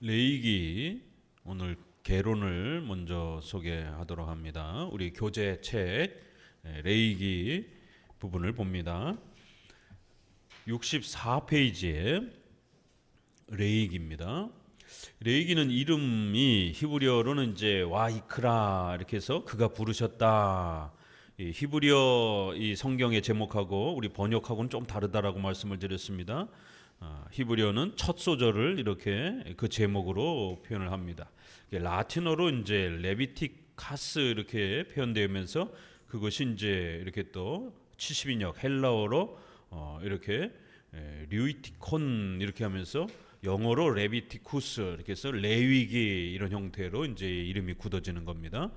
레위기 오늘 개론을 먼저 소개하도록 합니다. 우리 교재 책 레위기 부분을 봅니다. 64페이지에 레위기입니다. 레위기는 이름이 히브리어로는 이제 와이크라 이렇게 해서 그가 부르셨다. 이 히브리어 이 성경의 제목하고 우리 번역하고는 좀 다르다라고 말씀을 드렸습니다. 히브리어는 첫 소절을 이렇게 그 제목으로 표현을 합니다. 라틴어로 이제 레비티카스 이렇게 표현되면서 그것이 이제 이렇게 또 70인역 헬라어로 이렇게 류이티콘 이렇게 하면서 영어로 레비티쿠스 이렇게 해서 레위기 이런 형태로 이제 이름이 굳어지는 겁니다.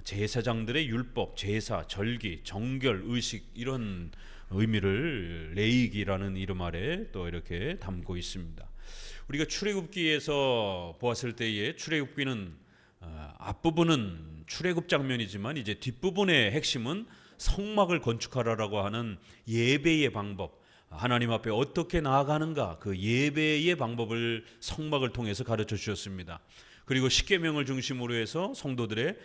제사장들의 율법, 제사, 절기, 정결, 의식 이런 의미를 레위기라는 이름 아래 또 이렇게 담고 있습니다. 우리가 출애굽기에서 보았을 때에 출애굽기는 앞부분은 출애굽 장면이지만 이제 뒷부분의 핵심은 성막을 건축하라라고 하는 예배의 방법, 하나님 앞에 어떻게 나아가는가 그 예배의 방법을 성막을 통해서 가르쳐 주셨습니다. 그리고 십계명을 중심으로 해서 성도들의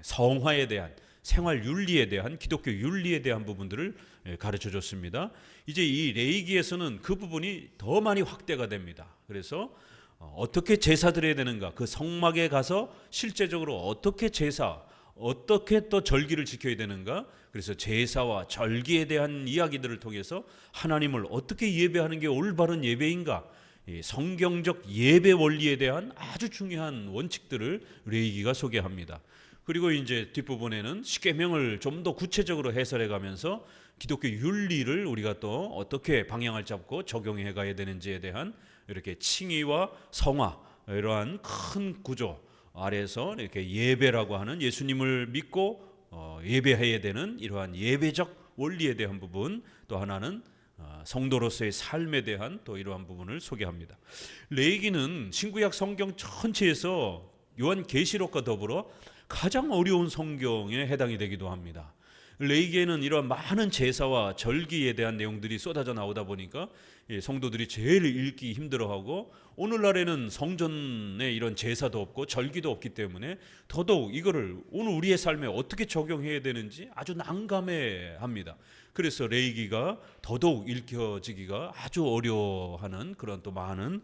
성화에 대한 생활 윤리에 대한 기독교 윤리에 대한 부분들을 가르쳐 줬습니다. 이제 이 레위기에서는 그 부분이 더 많이 확대가 됩니다. 그래서 어떻게 제사 드려야 되는가, 그 성막에 가서 실제적으로 어떻게 제사, 어떻게 또 절기를 지켜야 되는가, 그래서 제사와 절기에 대한 이야기들을 통해서 하나님을 어떻게 예배하는 게 올바른 예배인가, 성경적 예배 원리에 대한 아주 중요한 원칙들을 레위기가 소개합니다. 그리고 이제 뒷부분에는 십계명을 좀 더 구체적으로 해설해 가면서 기독교 윤리를 우리가 또 어떻게 방향을 잡고 적용해 가야 되는지에 대한 이렇게 칭의와 성화 이러한 큰 구조 아래서 이렇게 예배라고 하는 예수님을 믿고 예배해야 되는 이러한 예배적 원리에 대한 부분, 또 하나는 성도로서의 삶에 대한 또 이러한 부분을 소개합니다. 레위기는 신구약 성경 전체에서 요한계시록과 더불어 가장 어려운 성경에 해당이 되기도 합니다. 레위기에는 이런 많은 제사와 절기에 대한 내용들이 쏟아져 나오다 보니까 성도들이 제일 읽기 힘들어하고, 오늘날에는 성전에 이런 제사도 없고 절기도 없기 때문에 더더욱 이거를 오늘 우리의 삶에 어떻게 적용해야 되는지 아주 난감해합니다. 그래서 레위기가 더더욱 읽혀지기가 아주 어려워하는 그런 또 많은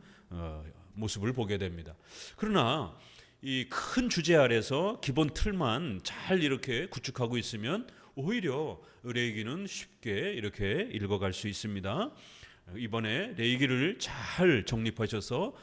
모습을 보게 됩니다. 그러나 이 큰 주제 아래서 기본 틀만 잘 이렇게 구축하고 있으면 오히려 레위기는 쉽게 이렇게 읽어갈 수 있습니다. 이번에 레위기를 잘 정립하셔서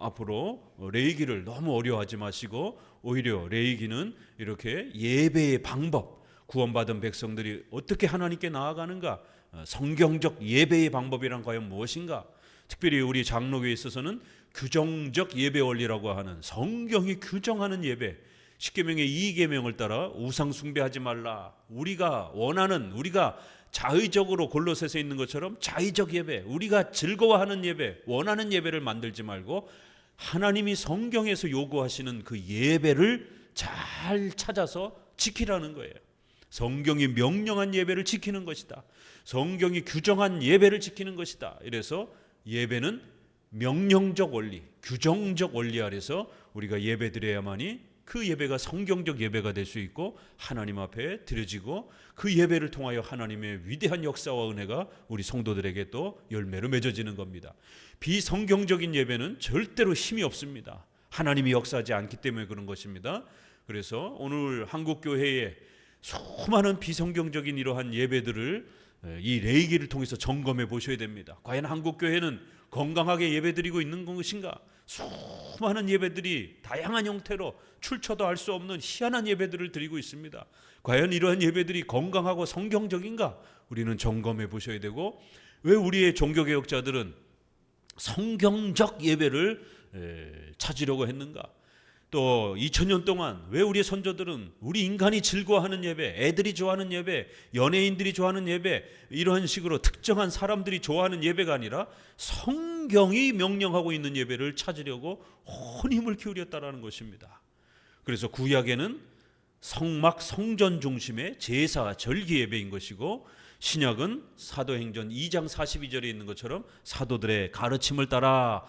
앞으로 레위기를 너무 어려워하지 마시고 오히려 레위기는 이렇게 예배의 방법, 구원받은 백성들이 어떻게 하나님께 나아가는가, 성경적 예배의 방법이란 과연 무엇인가, 특별히 우리 장로교에 있어서는 규정적 예배 원리라고 하는 성경이 규정하는 예배, 십계명의 2계명을 따라 우상 숭배하지 말라, 우리가 원하는, 우리가 자의적으로 골로새서 있는 것처럼 자의적 예배, 우리가 즐거워하는 예배, 원하는 예배를 만들지 말고 하나님이 성경에서 요구하시는 그 예배를 잘 찾아서 지키라는 거예요. 성경이 명령한 예배를 지키는 것이다. 성경이 규정한 예배를 지키는 것이다. 이래서 예배는 명령적 원리, 규정적 원리 아래서 우리가 예배 드려야만이 그 예배가 성경적 예배가 될 수 있고 하나님 앞에 드려지고 그 예배를 통하여 하나님의 위대한 역사와 은혜가 우리 성도들에게 또 열매로 맺어지는 겁니다. 비성경적인 예배는 절대로 힘이 없습니다. 하나님이 역사하지 않기 때문에 그런 것입니다. 그래서 오늘 한국교회에 수많은 비성경적인 이러한 예배들을 이 레위기를 통해서 점검해 보셔야 됩니다. 과연 한국교회는 건강하게 예배드리고 있는 것인가? 수많은 예배들이 다양한 형태로 출처도 알 수 없는 희한한 예배들을 드리고 있습니다. 과연 이러한 예배들이 건강하고 성경적인가? 우리는 점검해 보셔야 되고, 왜 우리의 종교개혁자들은 성경적 예배를 찾으려고 했는가? 또 2000년 동안 왜 우리의 선조들은 우리 인간이 즐거워하는 예배, 애들이 좋아하는 예배, 연예인들이 좋아하는 예배, 이런 식으로 특정한 사람들이 좋아하는 예배가 아니라 성경이 명령하고 있는 예배를 찾으려고 온 힘을 기울였다라는 것입니다. 그래서 구약에는 성막 성전 중심의 제사 절기 예배인 것이고, 신약은 사도행전 2장 42절에 있는 것처럼 사도들의 가르침을 따라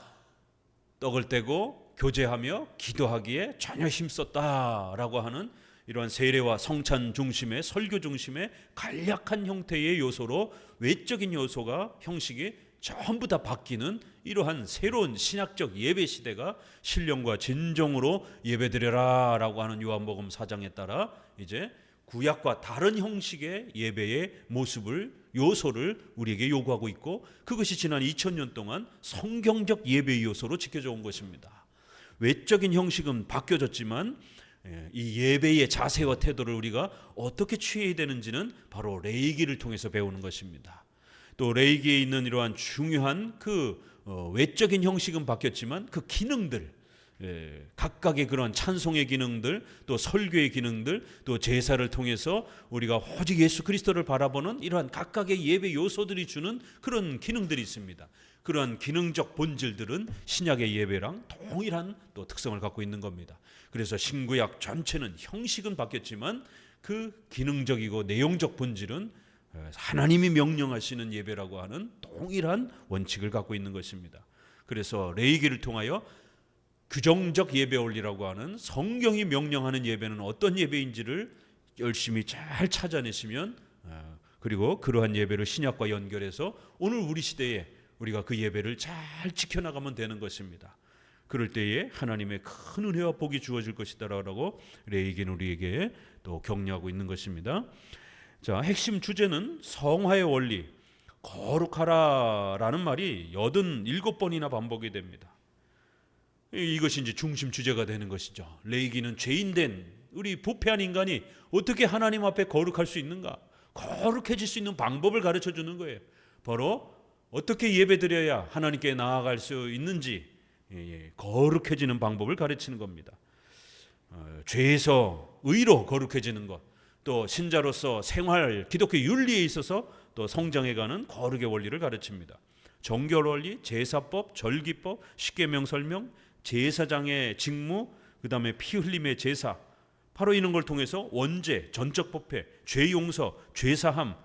떡을 떼고 교제하며 기도하기에 전혀 힘썼다라고 하는 이러한 세례와 성찬 중심의 설교 중심의 간략한 형태의 요소로 외적인 요소가 형식이 전부 다 바뀌는 이러한 새로운 신약적 예배 시대가 신령과 진정으로 예배드려라라고 하는 요한복음 4장에 따라 이제 구약과 다른 형식의 예배의 모습을 요소를 우리에게 요구하고 있고, 그것이 지난 2000년 동안 성경적 예배 요소로 지켜져 온 것입니다. 외적인 형식은 바뀌어졌지만 이 예배의 자세와 태도를 우리가 어떻게 취해야 되는지는 바로 레위기를 통해서 배우는 것입니다. 또 레위기에 있는 이러한 중요한 그 외적인 형식은 바뀌었지만 그 기능들, 각각의 그런 찬송의 기능들, 또 설교의 기능들, 또 제사를 통해서 우리가 오직 예수 그리스도를 바라보는 이러한 각각의 예배 요소들이 주는 그런 기능들이 있습니다. 그러한 기능적 본질들은 신약의 예배랑 동일한 또 특성을 갖고 있는 겁니다. 그래서 신구약 전체는 형식은 바뀌었지만 그 기능적이고 내용적 본질은 하나님이 명령하시는 예배라고 하는 동일한 원칙을 갖고 있는 것입니다. 그래서 레위기를 통하여 규정적 예배 원리라고 하는 성경이 명령하는 예배는 어떤 예배인지를 열심히 잘 찾아내시면, 그리고 그러한 예배를 신약과 연결해서 오늘 우리 시대에 우리가 그 예배를 잘 지켜나가면 되는 것입니다. 그럴 때에 하나님의 큰 은혜와 복이 주어질 것이다라고 레위기는 우리에게 또 격려하고 있는 것입니다. 자, 핵심 주제는 성화의 원리, 거룩하라라는 말이 87번이나 반복이 됩니다. 이것이 이제 중심 주제가 되는 것이죠. 레위기는 죄인된 우리 부패한 인간이 어떻게 하나님 앞에 거룩할 수 있는가, 거룩해질 수 있는 방법을 가르쳐 주는 거예요. 바로 어떻게 예배드려야 하나님께 나아갈 수 있는지 거룩해지는 방법을 가르치는 겁니다. 죄에서 의로 거룩해지는 것, 또 신자로서 생활, 기독교 윤리에 있어서 또 성장해가는 거룩의 원리를 가르칩니다. 정결 원리, 제사법, 절기법, 십계명 설명, 제사장의 직무, 그 다음에 피 흘림의 제사, 바로 이런 걸 통해서 원죄, 전적 법회, 죄 용서, 죄사함,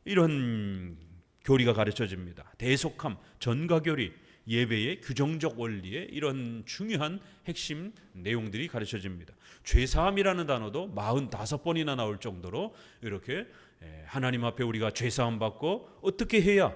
이런 교리가 가르쳐집니다. 대속함, 전가교리, 예배의 규정적 원리의 이런 중요한 핵심 내용들이 가르쳐집니다. 죄사함이라는 단어도 45번이나 나올 정도로 이렇게 하나님 앞에 우리가 죄사함 받고 어떻게 해야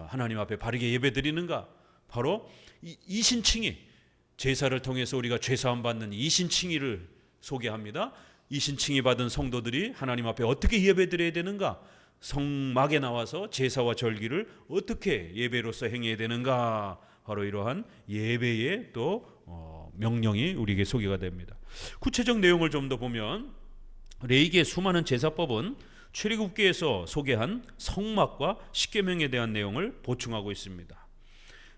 하나님 앞에 바르게 예배드리는가, 바로 이신칭의 제사를 통해서 우리가 죄사함 받는 이신칭의를 소개합니다. 이신칭의 받은 성도들이 하나님 앞에 어떻게 예배드려야 되는가, 성막에 나와서 제사와 절기를 어떻게 예배로서 행해야 되는가, 바로 이러한 예배의 또 명령이 우리에게 소개가 됩니다. 구체적 내용을 좀 더 보면 레위기의 수많은 제사법은 출애굽기에서 소개한 성막과 십계명에 대한 내용을 보충하고 있습니다.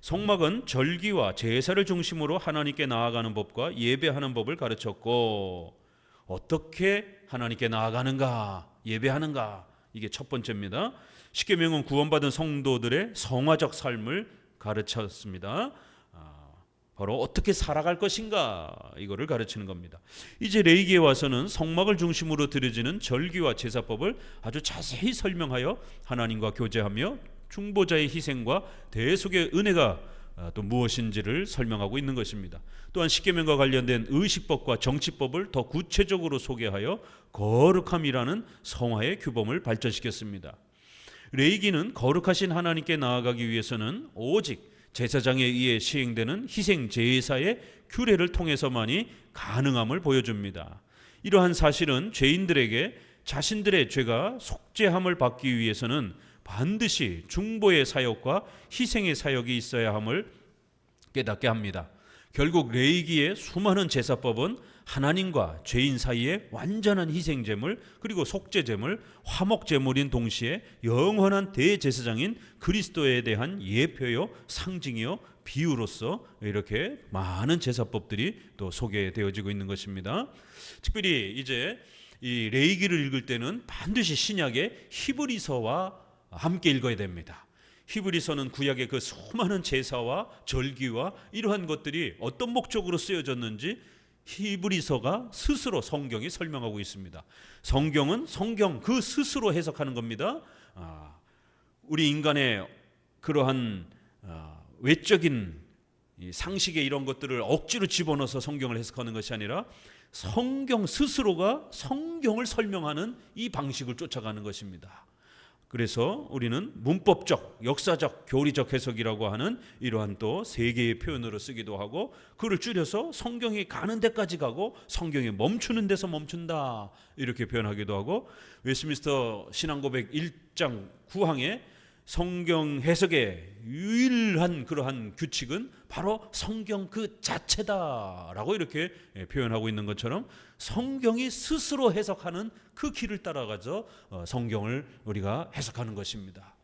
성막은 절기와 제사를 중심으로 하나님께 나아가는 법과 예배하는 법을 가르쳤고, 어떻게 하나님께 나아가는가, 예배하는가, 이게 첫 번째입니다. 십계명은 구원받은 성도들의 성화적 삶을 가르쳤습니다. 바로 어떻게 살아갈 것인가, 이거를 가르치는 겁니다. 이제 레위기에 와서는 성막을 중심으로 드려지는 절기와 제사법을 아주 자세히 설명하여 하나님과 교제하며 중보자의 희생과 대속의 은혜가 또 무엇인지를 설명하고 있는 것입니다. 또한 십계명과 관련된 의식법과 정치법을 더 구체적으로 소개하여 거룩함이라는 성화의 규범을 발전시켰습니다. 레위기는 거룩하신 하나님께 나아가기 위해서는 오직 제사장에 의해 시행되는 희생 제사의 규례를 통해서만이 가능함을 보여줍니다. 이러한 사실은 죄인들에게 자신들의 죄가 속죄함을 받기 위해서는 반드시 중보의 사역과 희생의 사역이 있어야 함을 깨닫게 합니다. 결국 레위기의 수많은 제사법은 하나님과 죄인 사이에 완전한 희생제물, 그리고 속죄제물, 화목제물인 동시에 영원한 대제사장인 그리스도에 대한 예표요, 상징이요, 비유로서 이렇게 많은 제사법들이 또 소개되어지고 있는 것입니다. 특별히 이제 이 레위기를 읽을 때는 반드시 신약의 히브리서와 함께 읽어야 됩니다. 히브리서는 구약의 그 수많은 제사와 절기와 이러한 것들이 어떤 목적으로 쓰여졌는지 히브리서가 스스로 성경이 설명하고 있습니다. 성경은 성경 그 스스로 해석하는 겁니다. 우리 인간의 그러한 외적인 이 상식의 이런 것들을 억지로 집어넣어서 성경을 해석하는 것이 아니라 성경 스스로가 성경을 설명하는 이 방식을 쫓아가는 것입니다. 그래서 우리는 문법적, 역사적, 교리적 해석이라고 하는 이러한 또 세 개의 표현으로 쓰기도 하고, 그를 줄여서 성경이 가는 데까지 가고 성경이 멈추는 데서 멈춘다 이렇게 표현하기도 하고, 웨스트민스터 신앙고백 1장 9항에 성경 해석의 유일한 그러한 규칙은 바로 성경 그 자체다라고 이렇게 표현하고 있는 것처럼, 성경이 스스로 해석하는 그 길을 따라가서 성경을 우리가 해석하는 것입니다.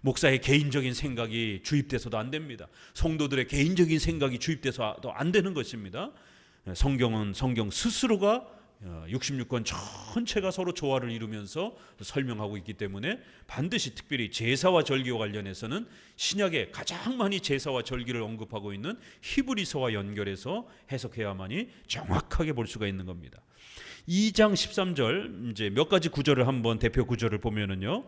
목사의 개인적인 생각이 주입돼서도 안 됩니다. 성도들의 개인적인 생각이 주입돼서도 안 되는 것입니다. 성경은 성경 스스로가 66권 전체가 서로 조화를 이루면서 설명하고 있기 때문에 반드시 특별히 제사와 절기와 관련해서는 신약에 가장 많이 제사와 절기를 언급하고 있는 히브리서와 연결해서 해석해야만이 정확하게 볼 수가 있는 겁니다. 2장 13절 이제 몇 가지 구절을 한번 대표 구절을 보면은요,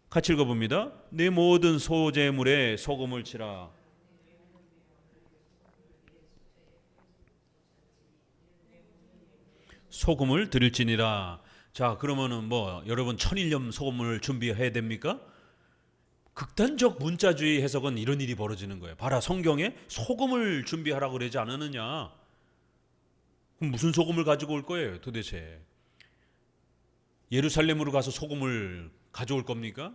같이 읽어봅니다. 내 모든 소재물에 소금을 치라. 소금을 드릴지니라. 자, 그러면은 뭐 여러분 천일염 소금을 준비해야 됩니까? 극단적 문자주의 해석은 이런 일이 벌어지는 거예요. 봐라, 성경에 소금을 준비하라고 그러지 않았느냐? 그럼 무슨 소금을 가지고 올 거예요 도대체? 예루살렘으로 가서 소금을 가져올 겁니까?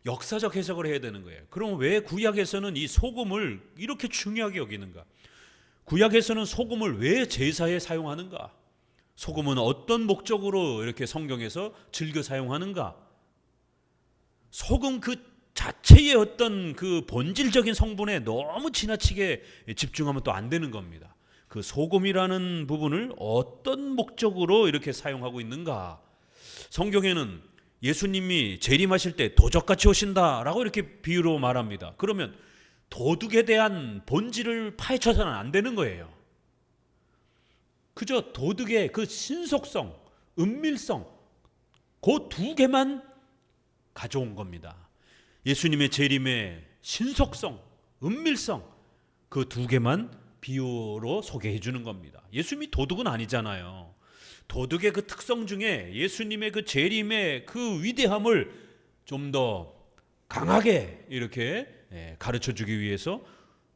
역사적 해석을 해야 되는 거예요. 그럼 왜 구약에서는 이 소금을 이렇게 중요하게 여기는가? 구약에서는 소금을 왜 제사에 사용하는가? 소금은 어떤 목적으로 이렇게 성경에서 즐겨 사용하는가? 소금 그 자체의 어떤 그 본질적인 성분에 너무 지나치게 집중하면 또 안 되는 겁니다. 그 소금이라는 부분을 어떤 목적으로 이렇게 사용하고 있는가? 성경에는 예수님이 재림하실 때 도적같이 오신다라고 이렇게 비유로 말합니다. 그러면 도둑에 대한 본질을 파헤쳐서는 안 되는 거예요. 그저 도둑의 그 신속성, 은밀성, 그 두 개만 가져온 겁니다. 예수님의 재림의 신속성, 은밀성, 그 두 개만 비유로 소개해 주는 겁니다. 예수님이 도둑은 아니잖아요. 도둑의 그 특성 중에 예수님의 그 재림의 그 위대함을 좀 더 강하게 이렇게 가르쳐 주기 위해서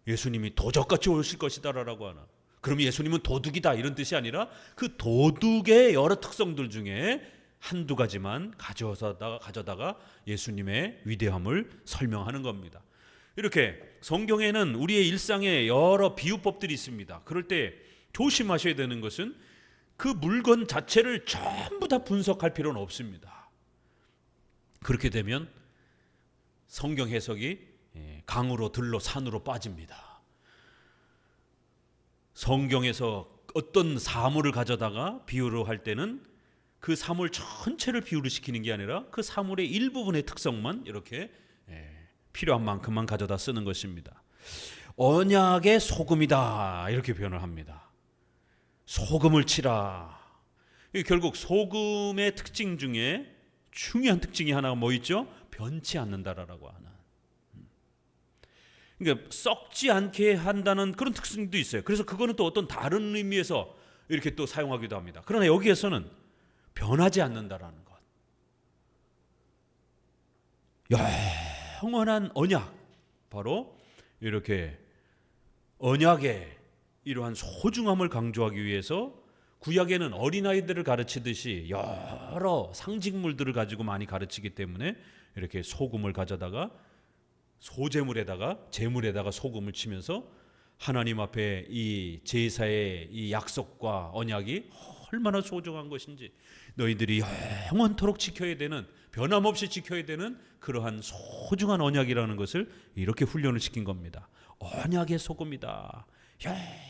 예수님이 도적같이 오실 것이다라고 하나. 그럼 예수님은 도둑이다 이런 뜻이 아니라 그 도둑의 여러 특성들 중에 한두 가지만 가져다가 예수님의 위대함을 설명하는 겁니다. 이렇게 성경에는 우리의 일상에 여러 비유법들이 있습니다. 그럴 때 조심하셔야 되는 것은 그 물건 자체를 전부 다 분석할 필요는 없습니다. 그렇게 되면 성경 해석이 강으로 들로 산으로 빠집니다. 성경에서 어떤 사물을 가져다가 비유로 할 때는 그 사물 전체를 비유를 시키는 게 아니라 그 사물의 일부분의 특성만 이렇게 필요한 만큼만 가져다 쓰는 것입니다. 언약의 소금이다 이렇게 표현을 합니다. 소금을 치라. 결국 소금의 특징 중에 중요한 특징이 하나가 뭐 있죠? 변치 않는다라고 하는. 그러니까 썩지 않게 한다는 그런 특징도 있어요. 그래서 그거는 또 어떤 다른 의미에서 이렇게 또 사용하기도 합니다. 그러나 여기에서는 변하지 않는다라는 것. 영원한 언약. 바로 이렇게 언약의 이러한 소중함을 강조하기 위해서 구약에는 어린아이들을 가르치듯이 여러 상징물들을 가지고 많이 가르치기 때문에 이렇게 소금을 가져다가 소제물에다가 제물에다가 소금을 치면서 하나님 앞에 이 제사의 이 약속과 언약이 얼마나 소중한 것인지 너희들이 영원토록 지켜야 되는, 변함없이 지켜야 되는 그러한 소중한 언약이라는 것을 이렇게 훈련을 시킨 겁니다. 언약의 소금이다.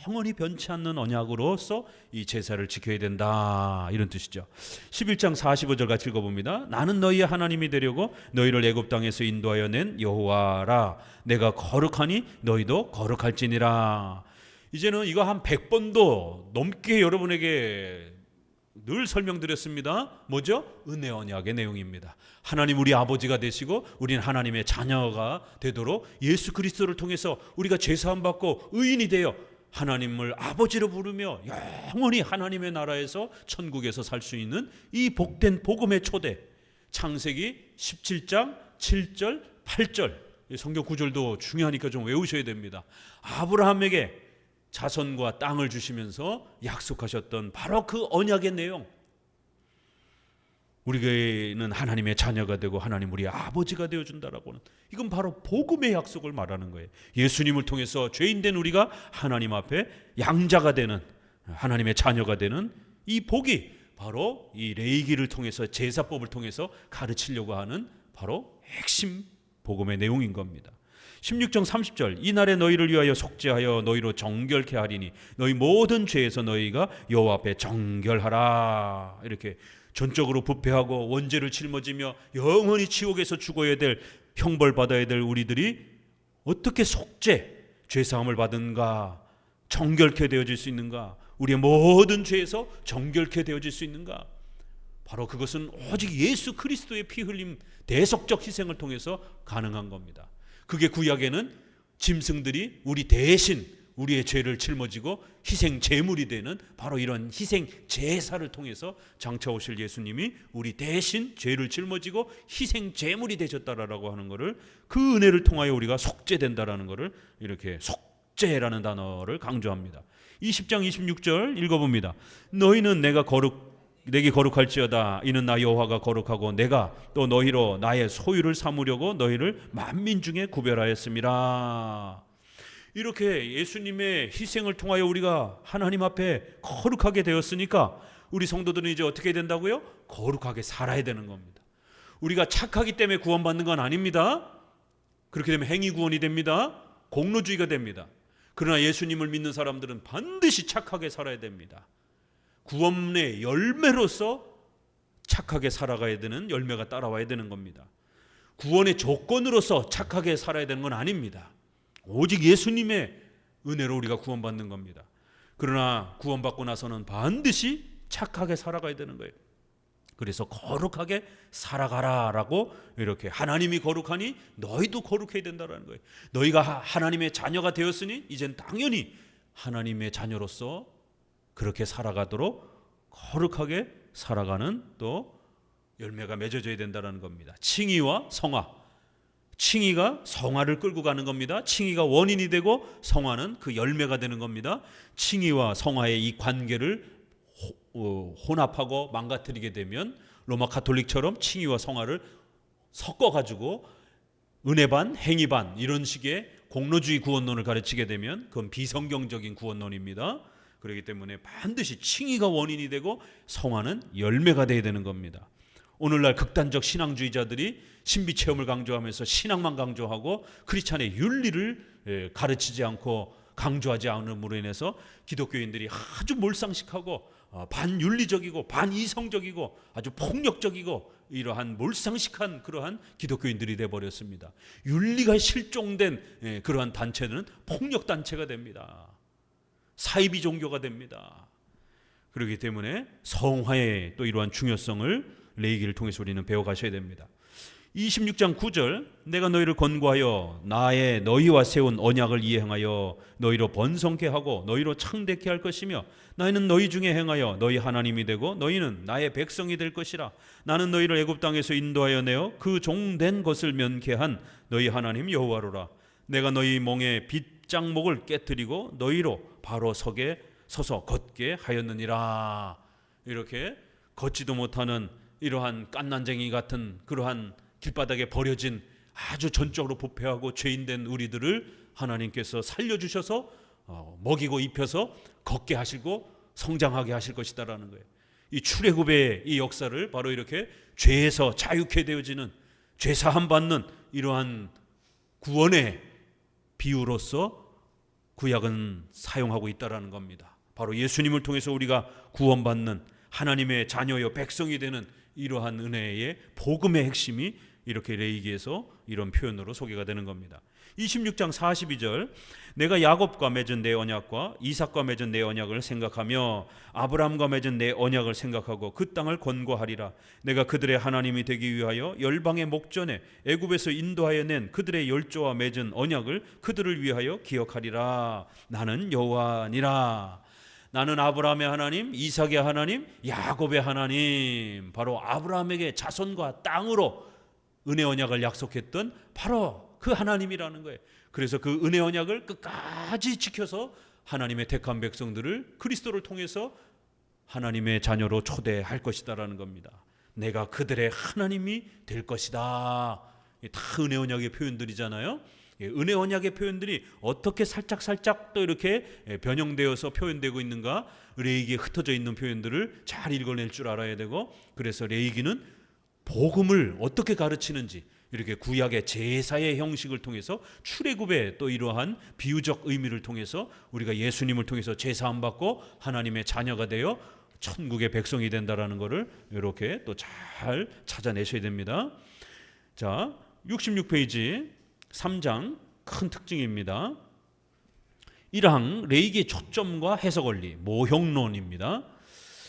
영원히 변치 않는 언약으로서 이 제사를 지켜야 된다 이런 뜻이죠. 11장 45절 같이 읽어봅니다. 나는 너희의 하나님이 되려고 너희를 애굽 땅에서 인도하여 낸 여호와라. 내가 거룩하니 너희도 거룩할지니라. 이제는 이거 한 100번도 넘게 여러분에게 늘 설명드렸습니다. 뭐죠? 은혜 언약의 내용입니다. 하나님 우리 아버지가 되시고 우리는 하나님의 자녀가 되도록 예수 그리스도를 통해서 우리가 죄사함 받고 의인이 되어 하나님을 아버지로 부르며 영원히 하나님의 나라에서 천국에서 살 수 있는 이 복된 복음의 초대, 창세기 17장 7절 8절 성경 구절도 중요하니까 좀 외우셔야 됩니다. 아브라함에게 자손과 땅을 주시면서 약속하셨던 바로 그 언약의 내용, 우리는 하나님의 자녀가 되고 하나님 우리 아버지가 되어준다라고 하는, 이건 바로 복음의 약속을 말하는 거예요. 예수님을 통해서 죄인된 우리가 하나님 앞에 양자가 되는, 하나님의 자녀가 되는 이 복이 바로 이 레위기를 통해서, 제사법을 통해서 가르치려고 하는 바로 핵심 복음의 내용인 겁니다. 16장 30절, 이날에 너희를 위하여 속죄하여 너희로 정결케 하리니 너희 모든 죄에서 너희가 여호와 앞에 정결하라. 이렇게 전적으로 부패하고 원죄를 짊어지며 영원히 지옥에서 죽어야 될, 형벌받아야 될 우리들이 어떻게 속죄, 죄사함을 받은가, 정결케 되어질 수 있는가, 우리의 모든 죄에서 정결케 되어질 수 있는가? 바로 그것은 오직 예수 그리스도의 피 흘림, 대속적 희생을 통해서 가능한 겁니다. 그게 구약에는 짐승들이 우리 대신 우리의 죄를 짊어지고 희생 제물이 되는 바로 이런 희생 제사를 통해서 장차 오실 예수님이 우리 대신 죄를 짊어지고 희생 제물이 되셨다라고 하는 것을, 그 은혜를 통하여 우리가 속죄된다라는 것을 이렇게 속죄라는 단어를 강조합니다. 20장 26절 읽어봅니다. 너희는 내게 거룩할지어다. 이는 나 여호와가 거룩하고 내가 또 너희로 나의 소유를 삼으려고 너희를 만민 중에 구별하였음이라. 이렇게 예수님의 희생을 통하여 우리가 하나님 앞에 거룩하게 되었으니까 우리 성도들은 이제 어떻게 된다고요? 거룩하게 살아야 되는 겁니다. 우리가 착하기 때문에 구원받는 건 아닙니다. 그렇게 되면 행위 구원이 됩니다. 공로주의가 됩니다. 그러나 예수님을 믿는 사람들은 반드시 착하게 살아야 됩니다. 구원의 열매로서 착하게 살아가야 되는 열매가 따라와야 되는 겁니다. 구원의 조건으로서 착하게 살아야 되는 건 아닙니다. 오직 예수님의 은혜로 우리가 구원받는 겁니다. 그러나 구원받고 나서는 반드시 착하게 살아가야 되는 거예요. 그래서 거룩하게 살아가라라고, 이렇게 하나님이 거룩하니 너희도 거룩해야 된다는 거예요. 너희가 하나님의 자녀가 되었으니 이젠 당연히 하나님의 자녀로서 그렇게 살아가도록 거룩하게 살아가는 또 열매가 맺어져야 된다는 겁니다. 칭의와 성화, 칭의가 성화를 끌고 가는 겁니다. 칭의가 원인이 되고 성화는 그 열매가 되는 겁니다. 칭의와 성화의 이 관계를 혼합하고 망가뜨리게 되면 로마 가톨릭처럼 칭의와 성화를 섞어가지고 은혜 반 행위 반 이런 식의 공로주의 구원론을 가르치게 되면 그건 비성경적인 구원론입니다. 그렇기 때문에 반드시 칭의가 원인이 되고 성화는 열매가 되어야 되는 겁니다. 오늘날 극단적 신앙주의자들이 신비체험을 강조하면서 신앙만 강조하고 크리스찬의 윤리를 가르치지 않고 강조하지 않음으로 인해서 기독교인들이 아주 몰상식하고 반윤리적이고 반이성적이고 아주 폭력적이고 이러한 몰상식한 그러한 기독교인들이 되어버렸습니다. 윤리가 실종된 그러한 단체는 폭력단체가 됩니다. 사이비 종교가 됩니다. 그렇기 때문에 성화의 또 이러한 중요성을 레위기를 통해서 우리는 배워가셔야 됩니다. 26장 9절, 내가 너희를 권고하여 나의 너희와 세운 언약을 이행하여 너희로 번성케 하고 너희로 창대케 할 것이며 나는 너희 중에 행하여 너희 하나님이 되고 너희는 나의 백성이 될 것이라. 나는 너희를 애굽 땅에서 인도하여 내어 그 종된 것을 면케한 너희 하나님 여호와로라. 내가 너희 몽의 빗장목을 깨뜨리고 너희로 바로 서서 걷게 하였느니라. 이렇게 걷지도 못하는 이러한 깐난쟁이 같은 그러한 길바닥에 버려진 아주 전적으로 부패하고 죄인된 우리들을 하나님께서 살려주셔서 먹이고 입혀서 걷게 하시고 성장하게 하실 것이다라는 거예요. 이 출애굽의 이 역사를 바로 이렇게 죄에서 자유케 되어지는, 죄사함 받는 이러한 구원의 비유로서 구약은 사용하고 있다라는 겁니다. 바로 예수님을 통해서 우리가 구원받는 하나님의 자녀여 백성이 되는 이러한 은혜의 복음의 핵심이 이렇게 레위기에서 이런 표현으로 소개가 되는 겁니다. 26장 42절 내가 야곱과 맺은 내 언약과 이삭과 맺은 내 언약을 생각하며 아브라함과 맺은 내 언약을 생각하고 그 땅을 권고하리라. 내가 그들의 하나님이 되기 위하여 열방의 목전에 애굽에서 인도하여 낸 그들의 열조와 맺은 언약을 그들을 위하여 기억하리라. 나는 여호와니라. 나는 아브라함의 하나님, 이삭의 하나님, 야곱의 하나님, 바로 아브라함에게 자손과 땅으로 은혜 언약을 약속했던 바로 그 하나님이라는 거예요. 그래서 그 은혜 언약을 끝까지 지켜서 하나님의 택한 백성들을 그리스도를 통해서 하나님의 자녀로 초대할 것이다라는 겁니다. 내가 그들의 하나님이 될 것이다. 다 은혜 언약의 표현들이잖아요. 은혜 언약의 표현들이 어떻게 살짝 또 이렇게 변형되어서 표현되고 있는가, 레위기에 흩어져 있는 표현들을 잘 읽어낼 줄 알아야 되고, 그래서 레위기는 복음을 어떻게 가르치는지 이렇게 구약의 제사의 형식을 통해서 출애굽의 또 이러한 비유적 의미를 통해서 우리가 예수님을 통해서 제사함 받고 하나님의 자녀가 되어 천국의 백성이 된다라는 것을 이렇게 또 잘 찾아내셔야 됩니다. 자, 66페이지 3장 큰 특징입니다. 1항 레위기의 초점과 해석 원리 모형론입니다.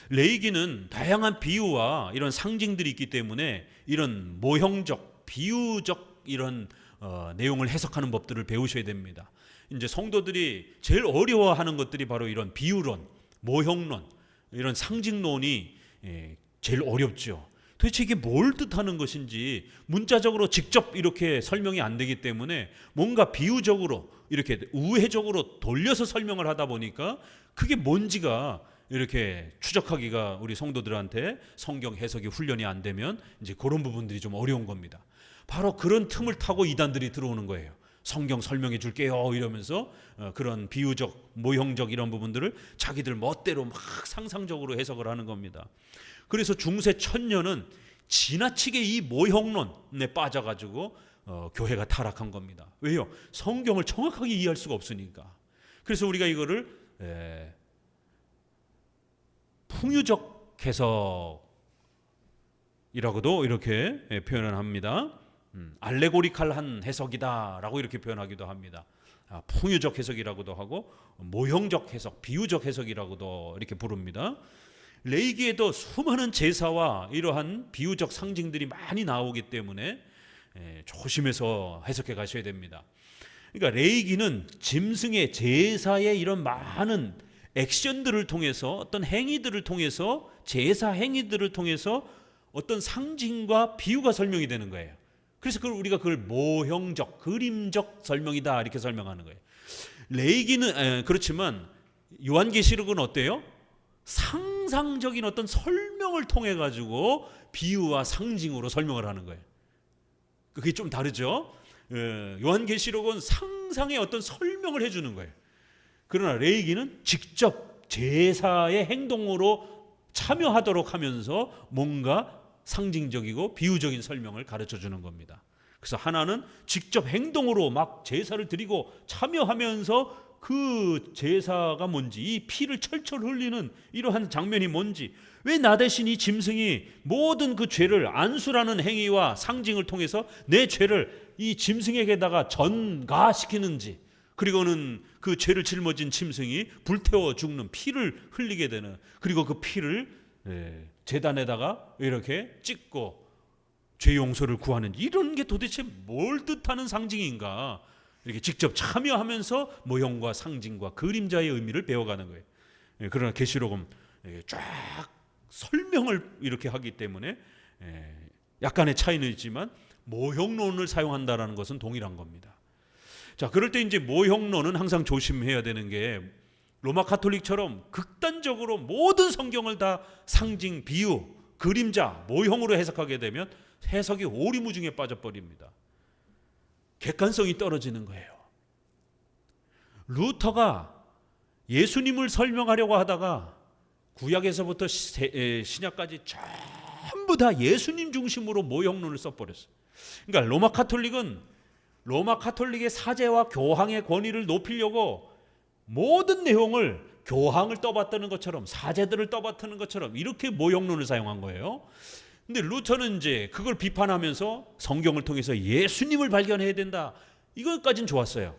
레위기는 다양한 비유와 이런 상징들이 있기 때문에 이런 모형적, 비유적 이런 내용을 해석하는 법들을 배우셔야 됩니다. 이제 성도들이 제일 어려워하는 것들이 바로 이런 비유론, 모형론, 이런 상징론이 제일 어렵죠. 도대체 이게 뭘 뜻하는 것인지 문자적으로 직접 이렇게 설명이 안 되기 때문에 뭔가 비유적으로 이렇게 우회적으로 돌려서 설명을 하다 보니까 그게 뭔지가 이렇게 추적하기가 우리 성도들한테 성경 해석이 훈련이 안 되면 이제 그런 부분들이 좀 어려운 겁니다. 바로 그런 틈을 타고 이단들이 들어오는 거예요. 성경 설명해 줄게요 이러면서 그런 비유적, 모형적 이런 부분들을 자기들 멋대로 막 상상적으로 해석을 하는 겁니다. 그래서 중세 천년은 지나치게 이 모형론에 빠져가지고 교회가 타락한 겁니다. 왜요? 성경을 정확하게 이해할 수가 없으니까. 그래서 우리가 이거를 풍유적 해석이라고도 이렇게 표현을 합니다. 알레고리칼한 해석이다라고 이렇게 표현하기도 합니다. 풍유적 해석이라고도 하고 모형적 해석, 비유적 해석이라고도 이렇게 부릅니다. 레위기에도 수많은 제사와 이러한 비유적 상징들이 많이 나오기 때문에 조심해서 해석해 가셔야 됩니다. 그러니까 레위기는 짐승의 제사의 이런 많은 액션들을 통해서 어떤 행위들을 통해서 제사 행위들을 통해서 어떤 상징과 비유가 설명이 되는 거예요. 그래서 우리가 그걸 모형적, 그림적 설명이다 이렇게 설명하는 거예요. 레위기는 그렇지만 요한계시록은 어때요? 상상적인 어떤 설명을 통해 가지고 비유와 상징으로 설명을 하는 거예요. 그게 좀 다르죠. 요한계시록은 상상의 어떤 설명을 해주는 거예요. 그러나 레위기는 직접 제사의 행동으로 참여하도록 하면서 뭔가 상징적이고 비유적인 설명을 가르쳐 주는 겁니다. 그래서 하나는 직접 행동으로 막 제사를 드리고 참여하면서 그 제사가 뭔지, 이 피를 철철 흘리는 이러한 장면이 뭔지, 왜 나 대신 이 짐승이 모든 그 죄를 안수라는 행위와 상징을 통해서 내 죄를 이 짐승에게다가 전가시키는지, 그리고는 그 죄를 짊어진 짐승이 불태워 죽는 피를 흘리게 되는, 그리고 그 피를 제단에다가 이렇게 찍고 죄 용서를 구하는, 이런 게 도대체 뭘 뜻하는 상징인가, 이렇게 직접 참여하면서 모형과 상징과 그림자의 의미를 배워가는 거예요. 그러나 계시록은 쫙 설명을 이렇게 하기 때문에 약간의 차이는 있지만 모형론을 사용한다라는 것은 동일한 겁니다. 자, 그럴 때 이제 모형론은 항상 조심해야 되는 게, 로마 가톨릭처럼 극단적으로 모든 성경을 다 상징, 비유, 그림자, 모형으로 해석하게 되면 해석이 오리무중에 빠져버립니다. 객관성이 떨어지는 거예요. 루터가 예수님을 설명하려고 하다가 구약에서부터 신약까지 전부 다 예수님 중심으로 모형론을 써버렸어요. 그러니까 로마 카톨릭의 사제와 교황의 권위를 높이려고 모든 내용을 교황을 떠받드는 것처럼, 사제들을 떠받드는 것처럼 이렇게 모형론을 사용한 거예요. 근데 루터는 이제 그걸 비판하면서 성경을 통해서 예수님을 발견해야 된다. 이것까진 좋았어요.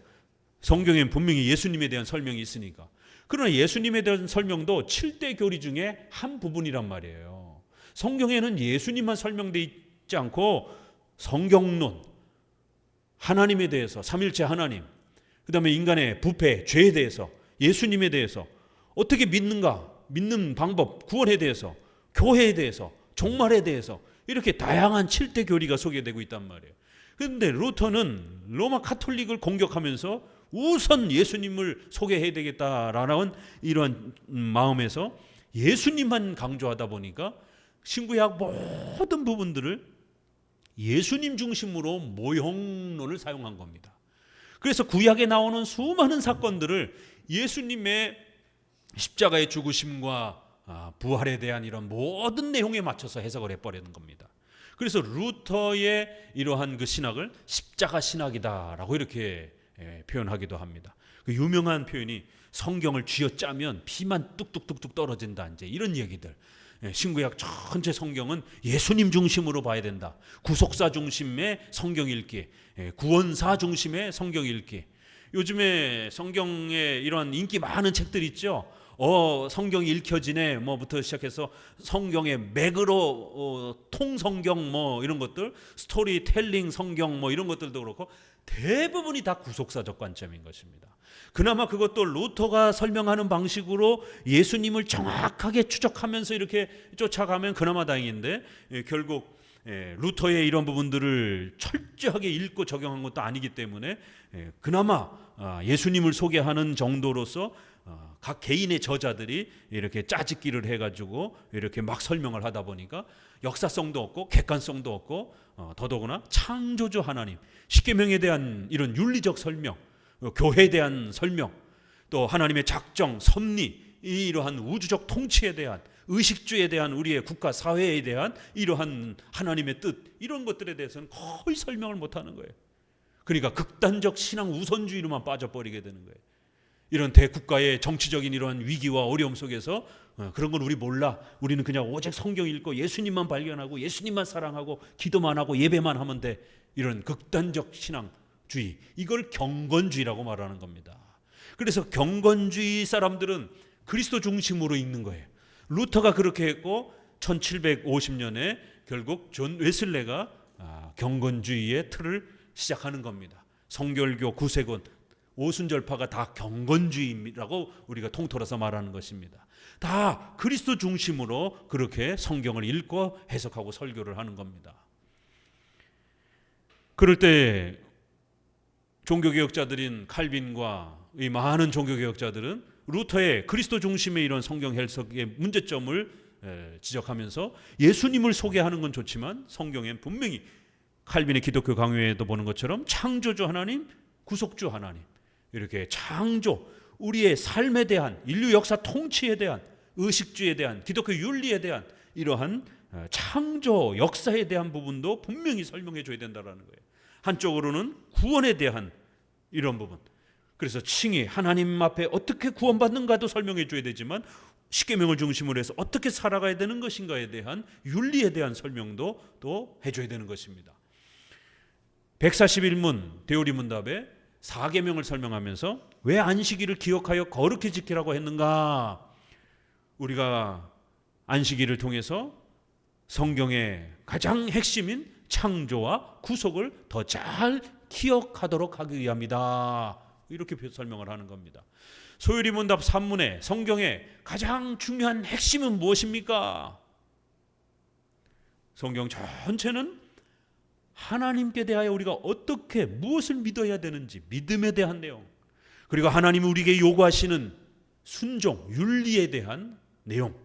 성경엔 분명히 예수님에 대한 설명이 있으니까. 그러나 예수님에 대한 설명도 7대 교리 중에 한 부분이란 말이에요. 성경에는 예수님만 설명되어 있지 않고 성경론, 하나님에 대해서, 삼일체 하나님, 그 다음에 인간의 부패, 죄에 대해서, 예수님에 대해서, 어떻게 믿는가, 믿는 방법, 구원에 대해서, 교회에 대해서, 종말에 대해서 이렇게 다양한 7대 교리가 소개되고 있단 말이에요. 그런데 루터는 로마 카톨릭을 공격하면서 우선 예수님을 소개해야 되겠다라는 이런 마음에서 예수님만 강조하다 보니까 신구약 모든 부분들을 예수님 중심으로 모형론을 사용한 겁니다. 그래서 구약에 나오는 수많은 사건들을 예수님의 십자가의 죽으심과 부활에 대한 이런 모든 내용에 맞춰서 해석을 해버리는 겁니다. 그래서 루터의 이러한 그 신학을 십자가 신학이다라고 이렇게 표현하기도 합니다. 그 유명한 표현이 성경을 쥐어짜면 피만 뚝뚝뚝뚝 떨어진다, 이제 이런 얘기들. 신구약 전체 성경은 예수님 중심으로 봐야 된다. 구속사 중심의 성경 읽기, 구원사 중심의 성경 읽기. 요즘에 성경에 이런 인기 많은 책들 있죠. 성경이 읽혀지네 뭐부터 시작해서 성경의 맥으로 통성경 뭐 이런 것들, 스토리텔링 성경 뭐 이런 것들도 그렇고 대부분이 다 구속사적 관점인 것입니다. 그나마 그것도 루터가 설명하는 방식으로 예수님을 정확하게 추적하면서 이렇게 쫓아가면 그나마 다행인데, 결국 루터의 이런 부분들을 철저하게 읽고 적용한 것도 아니기 때문에 그나마 예수님을 소개하는 정도로서 각 개인의 저자들이 이렇게 짜집기를 해가지고 이렇게 막 설명을 하다 보니까 역사성도 없고 객관성도 없고, 더더구나 창조주 하나님, 십계명에 대한 이런 윤리적 설명, 교회에 대한 설명, 또 하나님의 작정, 섭리, 이러한 우주적 통치에 대한, 의식주에 대한 우리의 국가 사회에 대한 이러한 하나님의 뜻, 이런 것들에 대해서는 거의 설명을 못하는 거예요. 그러니까 극단적 신앙 우선주의로만 빠져버리게 되는 거예요. 이런 대국가의 정치적인 이러한 위기와 어려움 속에서 그런 건 우리 몰라, 우리는 그냥 오직 성경 읽고 예수님만 발견하고 예수님만 사랑하고 기도만 하고 예배만 하면 돼, 이런 극단적 신앙주의, 이걸 경건주의라고 말하는 겁니다. 그래서 경건주의 사람들은 그리스도 중심으로 읽는 거예요. 루터가 그렇게 했고 1750년에 결국 존 웨슬레가 경건주의의 틀을 시작하는 겁니다. 성결교, 구세군, 오순절파가 다 경건주의라고 우리가 통틀어서 말하는 것입니다. 다 그리스도 중심으로 그렇게 성경을 읽고 해석하고 설교를 하는 겁니다. 그럴 때 종교개혁자들인 칼빈과 이 많은 종교개혁자들은 루터의 그리스도 중심의 이런 성경 해석의 문제점을 지적하면서 예수님을 소개하는 건 좋지만 성경엔 분명히 칼빈의 기독교 강요에도 보는 것처럼 창조주 하나님, 구속주 하나님, 이렇게 창조, 우리의 삶에 대한, 인류 역사 통치에 대한, 의식주에 대한, 기독교 윤리에 대한 이러한 창조 역사에 대한 부분도 분명히 설명해 줘야 된다는 거예요. 한쪽으로는 구원에 대한 이런 부분, 그래서 칭의, 하나님 앞에 어떻게 구원받는가도 설명해 줘야 되지만 십계명을 중심으로 해서 어떻게 살아가야 되는 것인가에 대한 윤리에 대한 설명도 또 해줘야 되는 것입니다. 141문 대오리문답에 4계명을 설명하면서 왜 안식일을 기억하여 거룩히 지키라고 했는가? 우리가 안식일을 통해서 성경의 가장 핵심인 창조와 구속을 더 잘 기억하도록 하기 위함이다. 이렇게 설명을 하는 겁니다. 소요리문답 3문에 성경의 가장 중요한 핵심은 무엇입니까? 성경 전체는 하나님께 대하여 우리가 어떻게 무엇을 믿어야 되는지, 믿음에 대한 내용, 그리고 하나님이 우리에게 요구하시는 순종, 윤리에 대한 내용,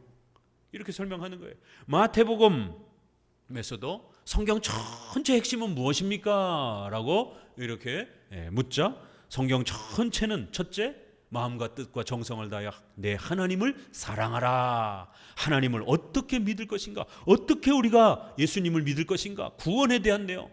이렇게 설명하는 거예요. 마태복음에서도 성경 전체 핵심은 무엇입니까? 라고 이렇게 묻자 성경 전체는 첫째, 마음과 뜻과 정성을 다하여 내 하나님을 사랑하라. 하나님을 어떻게 믿을 것인가? 어떻게 우리가 예수님을 믿을 것인가? 구원에 대한 내용.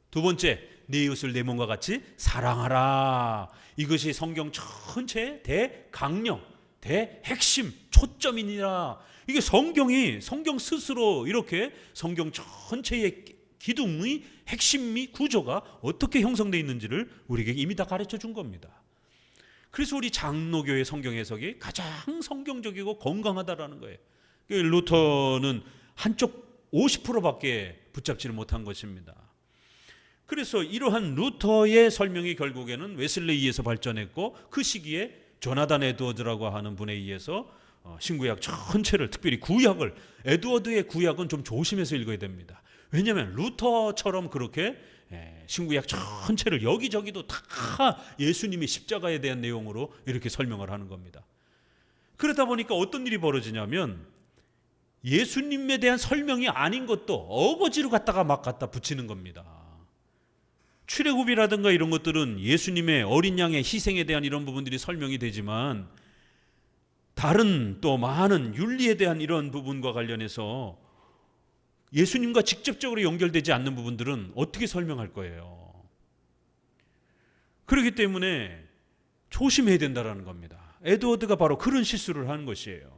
두 번째, 내 이웃을 내 몸과 같이 사랑하라. 이것이 성경 전체의 대강령, 대핵심 초점이니라. 이게 성경 스스로 이렇게 성경 전체의 기둥의 핵심이 구조가 어떻게 형성되어 있는지를 우리에게 이미 다 가르쳐 준 겁니다. 그래서 우리 장로교의 성경 해석이 가장 성경적이고 건강하다라는 거예요. 루터는 한쪽 50%밖에 붙잡지를 못한 것입니다. 그래서 이러한 루터의 설명이 결국에는 웨슬레이에서 발전했고, 그 시기에 조나단 에드워드라고 하는 분에 의해서 신구약 전체를, 특별히 구약을, 에드워드의 구약은 좀 조심해서 읽어야 됩니다. 왜냐하면 루터처럼 그렇게 신구약 전체를 여기저기도 다 예수님의 십자가에 대한 내용으로 이렇게 설명을 하는 겁니다. 그러다 보니까 어떤 일이 벌어지냐면 예수님에 대한 설명이 아닌 것도 어거지로 갖다가 막 갖다 붙이는 겁니다. 출애굽이라든가 이런 것들은 예수님의 어린 양의 희생에 대한 이런 부분들이 설명이 되지만, 다른 또 많은 윤리에 대한 이런 부분과 관련해서 예수님과 직접적으로 연결되지 않는 부분들은 어떻게 설명할 거예요? 그렇기 때문에 조심해야 된다는 겁니다. 에드워드가 바로 그런 실수를 하는 것이에요.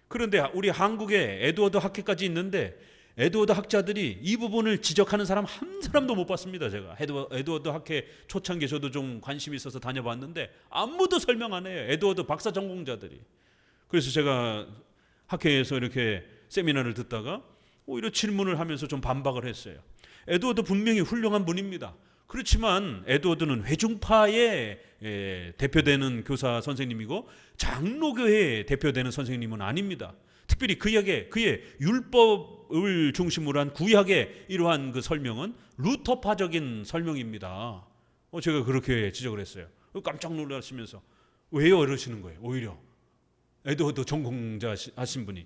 그런데 우리 한국에 에드워드 학회까지 있는데 에드워드 학자들이 이 부분을 지적하는 사람 한 사람도 못 봤습니다. 제가 에드워드 학회 초창기에 저도 좀 관심이 있어서 다녀봤는데 아무도 설명 안 해요. 에드워드 박사 전공자들이. 그래서 제가 학회에서 이렇게 세미나를 듣다가 오히려 질문을 하면서 좀 반박을 했어요. 에드워드 분명히 훌륭한 분입니다. 그렇지만 에드워드는 회중파의 대표되는 교사 선생님이고 장로교회의 대표되는 선생님은 아닙니다. 특별히 그의 율법을 중심으로 한 구약의 이러한 그 설명은 루터파적인 설명입니다. 제가 그렇게 지적을 했어요. 깜짝 놀라시면서 왜요? 이러시는 거예요. 오히려 에드워드 전공자 하신 분이.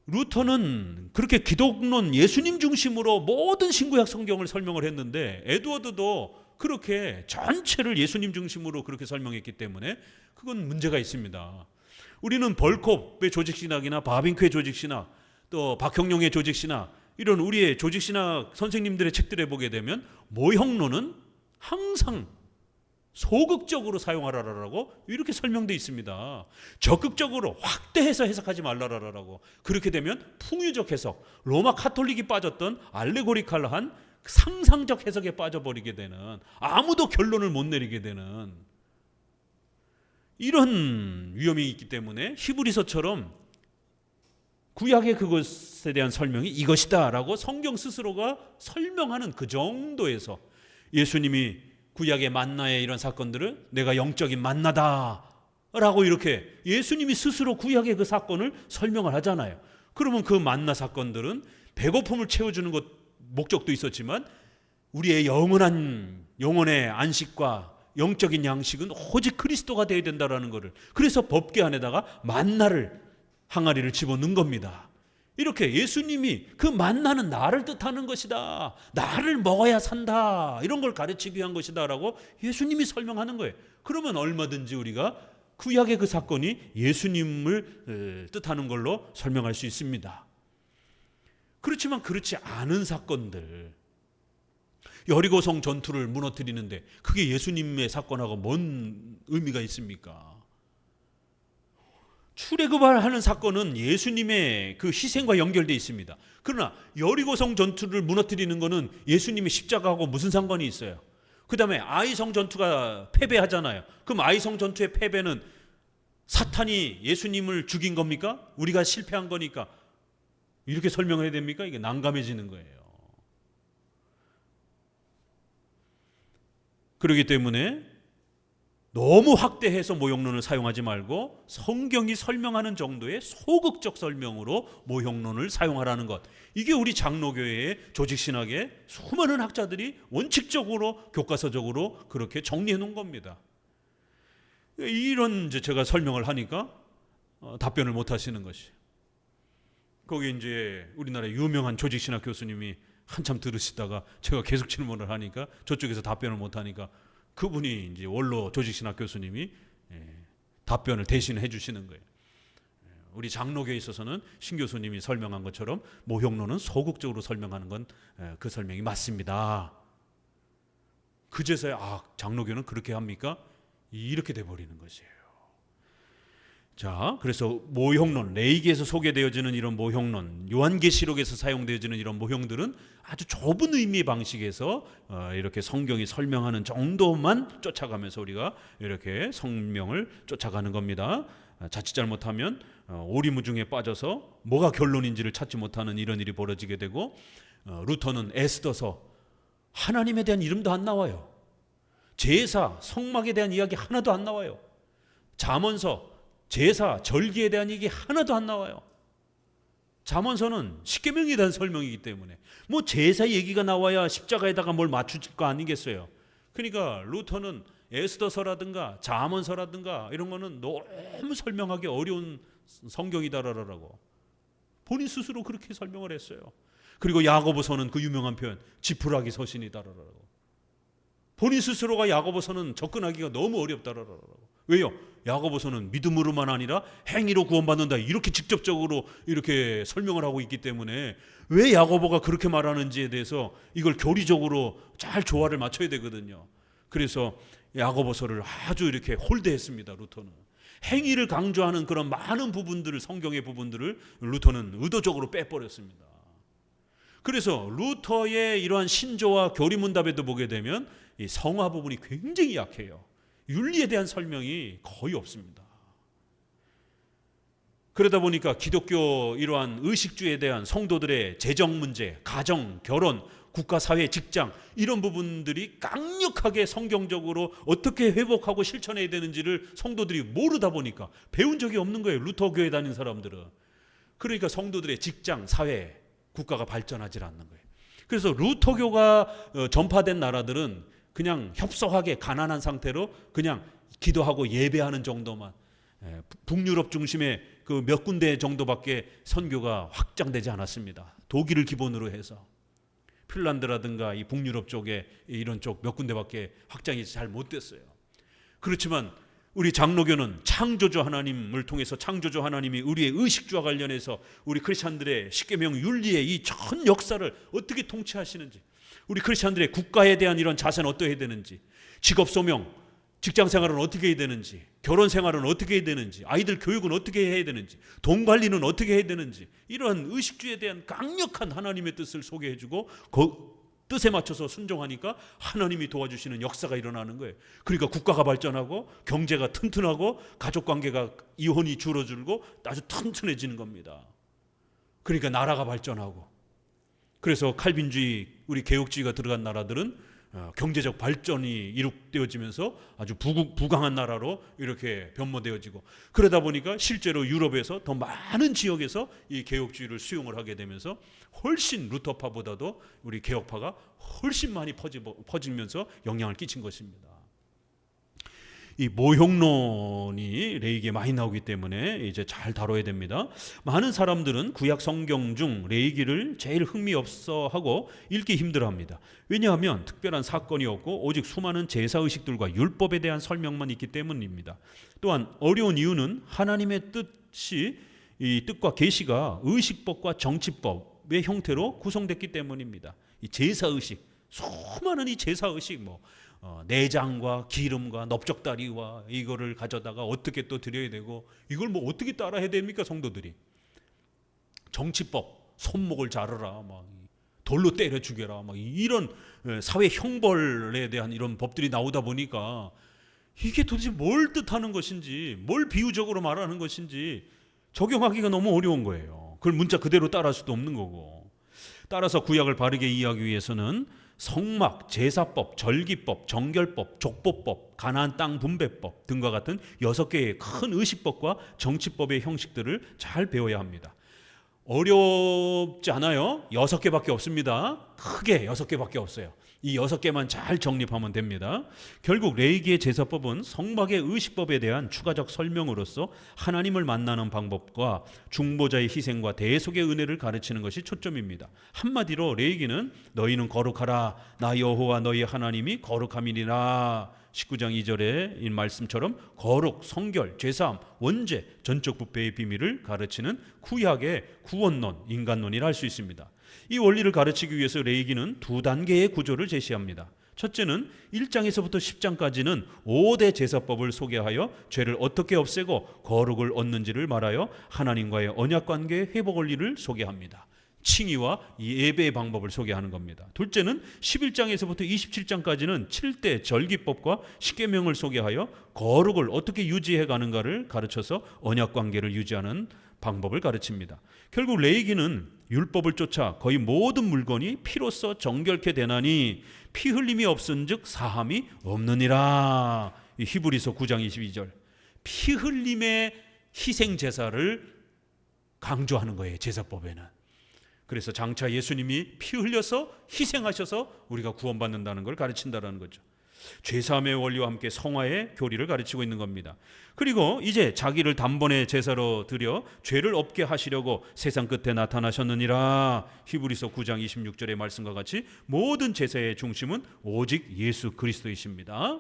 루터는 그렇게 기독론 예수님 중심으로 모든 신구약 성경을 설명을 했는데 에드워드도 그렇게 전체를 예수님 중심으로 그렇게 설명했기 때문에 그건 문제가 있습니다. 우리는 벌콥의 조직신학이나 바빙크의 조직신학, 또 박형룡의 조직신학, 이런 우리의 조직신학 선생님들의 책들에 보게 되면 모형론은 항상 소극적으로 사용하라라고 이렇게 설명되어 있습니다. 적극적으로 확대해서 해석하지 말라라라고. 그렇게 되면 풍유적 해석, 로마 카톨릭이 빠졌던 알레고리칼한 상상적 해석에 빠져버리게 되는, 아무도 결론을 못 내리게 되는 이런 위험이 있기 때문에 히브리서처럼 구약의 그것에 대한 설명이 이것이다 라고 성경 스스로가 설명하는 그 정도에서 예수님이 구약의 만나의 이런 사건들을 내가 영적인 만나다 라고 이렇게 예수님이 스스로 구약의 그 사건을 설명을 하잖아요. 그러면 그 만나 사건들은 배고픔을 채워주는 것 목적도 있었지만 우리의 영혼의 안식과 영적인 양식은 오직 그리스도가 되어야 된다라는 것을, 그래서 법궤 안에다가 만나를 항아리를 집어넣은 겁니다. 이렇게 예수님이 그 만나는 나를 뜻하는 것이다, 나를 먹어야 산다, 이런 걸 가르치기 위한 것이다 라고 예수님이 설명하는 거예요. 그러면 얼마든지 우리가 구약의 그 사건이 예수님을 뜻하는 걸로 설명할 수 있습니다. 그렇지만 그렇지 않은 사건들, 여리고성 전투를 무너뜨리는데 그게 예수님의 사건하고 뭔 의미가 있습니까? 출애굽을 하는 사건은 예수님의 그 희생과 연결되어 있습니다. 그러나 여리고성 전투를 무너뜨리는 것은 예수님의 십자가하고 무슨 상관이 있어요? 그 다음에 아이성 전투가 패배하잖아요. 그럼 아이성 전투의 패배는 사탄이 예수님을 죽인 겁니까? 우리가 실패한 거니까 이렇게 설명해야 됩니까? 이게 난감해지는 거예요. 그렇기 때문에 너무 확대해서 모형론을 사용하지 말고 성경이 설명하는 정도의 소극적 설명으로 모형론을 사용하라는 것, 이게 우리 장로교회의 조직신학의 수많은 학자들이 원칙적으로 교과서적으로 그렇게 정리해 놓은 겁니다. 이런 제가 설명을 하니까 답변을 못 하시는 것이, 거기 이제 우리나라 유명한 조직신학 교수님이 한참 들으시다가 제가 계속 질문을 하니까 저쪽에서 답변을 못 하니까 그분이 이제 원로 조직신학 교수님이 답변을 대신해 주시는 거예요. 우리 장로교에 있어서는 신 교수님이 설명한 것처럼 모형론은 소극적으로 설명하는 건 그 설명이 맞습니다. 그제서야 장로교는 그렇게 합니까? 이렇게 돼버리는 것이에요. 자, 그래서 모형론, 레위기에서 소개되어지는 이런 모형론, 요한계시록에서 사용되어지는 이런 모형들은 아주 좁은 의미의 방식에서 이렇게 성경이 설명하는 정도만 쫓아가면서 우리가 이렇게 성명을 쫓아가는 겁니다. 자칫 잘못하면 오리무중에 빠져서 뭐가 결론인지를 찾지 못하는 이런 일이 벌어지게 되고, 루터는 에스더서 하나님에 대한 이름도 안 나와요. 제사, 성막에 대한 이야기 하나도 안 나와요. 잠언서, 제사, 절기에 대한 얘기 하나도 안 나와요. 잠언서는 십계명에 대한 설명이기 때문에 뭐 제사 얘기가 나와야 십자가에다가 뭘 맞출 거 아니겠어요. 그러니까 루터는 에스더서라든가 잠언서라든가 이런 거는 너무 설명하기 어려운 성경이다라고 본인 스스로 그렇게 설명을 했어요. 그리고 야고보서는 그 유명한 표현 지푸라기 서신이다라고 본인 스스로가 야고보서는 접근하기가 너무 어렵다라고. 왜요? 야고보서는 믿음으로만 아니라 행위로 구원받는다 이렇게 직접적으로 이렇게 설명을 하고 있기 때문에 왜 야고보가 그렇게 말하는지에 대해서 이걸 교리적으로 잘 조화를 맞춰야 되거든요. 그래서 야고보서를 아주 이렇게 홀대했습니다. 루터는 행위를 강조하는 그런 많은 부분들을, 성경의 부분들을 루터는 의도적으로 빼버렸습니다. 그래서 루터의 이러한 신조와 교리문답에도 보게 되면 이 성화 부분이 굉장히 약해요. 윤리에 대한 설명이 거의 없습니다. 그러다 보니까 기독교 이러한 의식주에 대한 성도들의 재정 문제, 가정, 결혼, 국가, 사회, 직장 이런 부분들이 강력하게 성경적으로 어떻게 회복하고 실천해야 되는지를 성도들이 모르다 보니까 배운 적이 없는 거예요. 루터 교회 다닌 사람들은. 그러니까 성도들의 직장, 사회, 국가가 발전하지 않는 거예요. 그래서 루터교가 전파된 나라들은 그냥 협소하게 가난한 상태로 그냥 기도하고 예배하는 정도만, 북유럽 중심의 그 몇 군데 정도밖에 선교가 확장되지 않았습니다. 독일을 기본으로 해서 핀란드라든가 이 북유럽 쪽에 이런 쪽 몇 군데밖에 확장이 잘 못 됐어요. 그렇지만 우리 장로교는 창조주 하나님을 통해서 창조주 하나님이 우리의 의식주와 관련해서 우리 크리스찬들의 십계명 윤리의 이 전 역사를 어떻게 통치하시는지, 우리 크리스찬들의 국가에 대한 이런 자세는 어떻게 해야 되는지, 직업 소명, 직장 생활은 어떻게 해야 되는지, 결혼 생활은 어떻게 해야 되는지, 아이들 교육은 어떻게 해야 되는지, 돈 관리는 어떻게 해야 되는지, 이런 의식주에 대한 강력한 하나님의 뜻을 소개해주고 그 뜻에 맞춰서 순종하니까 하나님이 도와주시는 역사가 일어나는 거예요. 그러니까 국가가 발전하고 경제가 튼튼하고 가족관계가 이혼이 줄어들고 아주 튼튼해지는 겁니다. 그러니까 나라가 발전하고, 그래서 칼빈주의, 우리 개혁주의가 들어간 나라들은 경제적 발전이 이룩되어지면서 아주 부강한 나라로 이렇게 변모되어지고, 그러다 보니까 실제로 유럽에서 더 많은 지역에서 이 개혁주의를 수용을 하게 되면서 훨씬 루터파보다도 우리 개혁파가 훨씬 많이 퍼지면서 영향을 끼친 것입니다. 이 모형론이 레위기에 많이 나오기 때문에 이제 잘 다뤄야 됩니다. 많은 사람들은 구약 성경 중 레위기를 제일 흥미없어 하고 읽기 힘들어합니다. 왜냐하면 특별한 사건이 없고 오직 수많은 제사의식들과 율법에 대한 설명만 있기 때문입니다. 또한 어려운 이유는 하나님의 뜻이, 이 뜻과 계시가 의식법과 정치법의 형태로 구성됐기 때문입니다. 이 제사의식, 수많은 이 제사의식, 내장과 기름과 넓적다리와 이거를 가져다가 어떻게 또 드려야 되고, 이걸 어떻게 따라 해야 됩니까 성도들이? 정치법, 손목을 자르라, 돌로 때려 죽여라, 이런 사회 형벌에 대한 이런 법들이 나오다 보니까 이게 도대체 뭘 뜻하는 것인지, 뭘 비유적으로 말하는 것인지 적용하기가 너무 어려운 거예요. 그걸 문자 그대로 따라할 수도 없는 거고. 따라서 구약을 바르게 이해하기 위해서는 성막, 제사법, 절기법, 정결법, 족보법, 가나안 땅 분배법 등과 같은 6개의 큰 의식법과 정치법의 형식들을 잘 배워야 합니다. 어렵지 않아요. 6개밖에 없습니다. 크게 6개밖에 없어요. 이 6개만 잘 정립하면 됩니다. 결국 레위기의 제사법은 성막의 의식법에 대한 추가적 설명으로서 하나님을 만나는 방법과 중보자의 희생과 대속의 은혜를 가르치는 것이 초점입니다. 한마디로 레위기는 너희는 거룩하라, 나 여호와 너희 하나님이 거룩함이니라. 19장 2절의 이 말씀처럼 거룩, 성결, 죄사함, 원죄, 전적 부패의 비밀을 가르치는 구약의 구원론, 인간론이라 할 수 있습니다. 이 원리를 가르치기 위해서 레위기는 2단계의 구조를 제시합니다. 첫째는 1장에서부터 10장까지는 5대 제사법을 소개하여 죄를 어떻게 없애고 거룩을 얻는지를 말하여 하나님과의 언약관계의 회복 원리를 소개합니다. 칭의와 예배의 방법을 소개하는 겁니다. 둘째는 11장에서부터 27장까지는 7대 절기법과 십계명을 소개하여 거룩을 어떻게 유지해 가는가를 가르쳐서 언약관계를 유지하는 방법을 가르칩니다. 결국 레위기는 율법을 쫓아 거의 모든 물건이 피로써 정결케 되나니 피 흘림이 없은즉 사함이 없느니라. 히브리서 9장 22절. 피 흘림의 희생 제사를 강조하는 거예요, 제사법에는. 그래서 장차 예수님이 피 흘려서 희생하셔서 우리가 구원받는다는 걸 가르친다는 거죠. 죄사함의 원리와 함께 성화의 교리를 가르치고 있는 겁니다. 그리고 이제 자기를 단번에 제사로 드려 죄를 없게 하시려고 세상 끝에 나타나셨느니라. 히브리서 9장 26절의 말씀과 같이 모든 제사의 중심은 오직 예수 그리스도이십니다.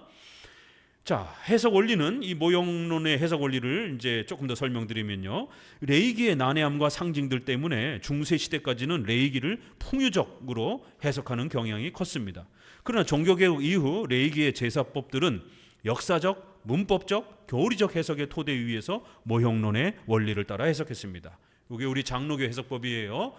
자, 해석 원리는 이 모형론의 해석 원리를 이제 조금 더 설명드리면요, 레위기의 난해함과 상징들 때문에 중세 시대까지는 레위기를 풍유적으로 해석하는 경향이 컸습니다. 그러나 종교개혁 이후 레위기의 제사법들은 역사적, 문법적, 교리적 해석의 토대 위에서 모형론의 원리를 따라 해석했습니다. 이게 우리 장로교 해석법이에요.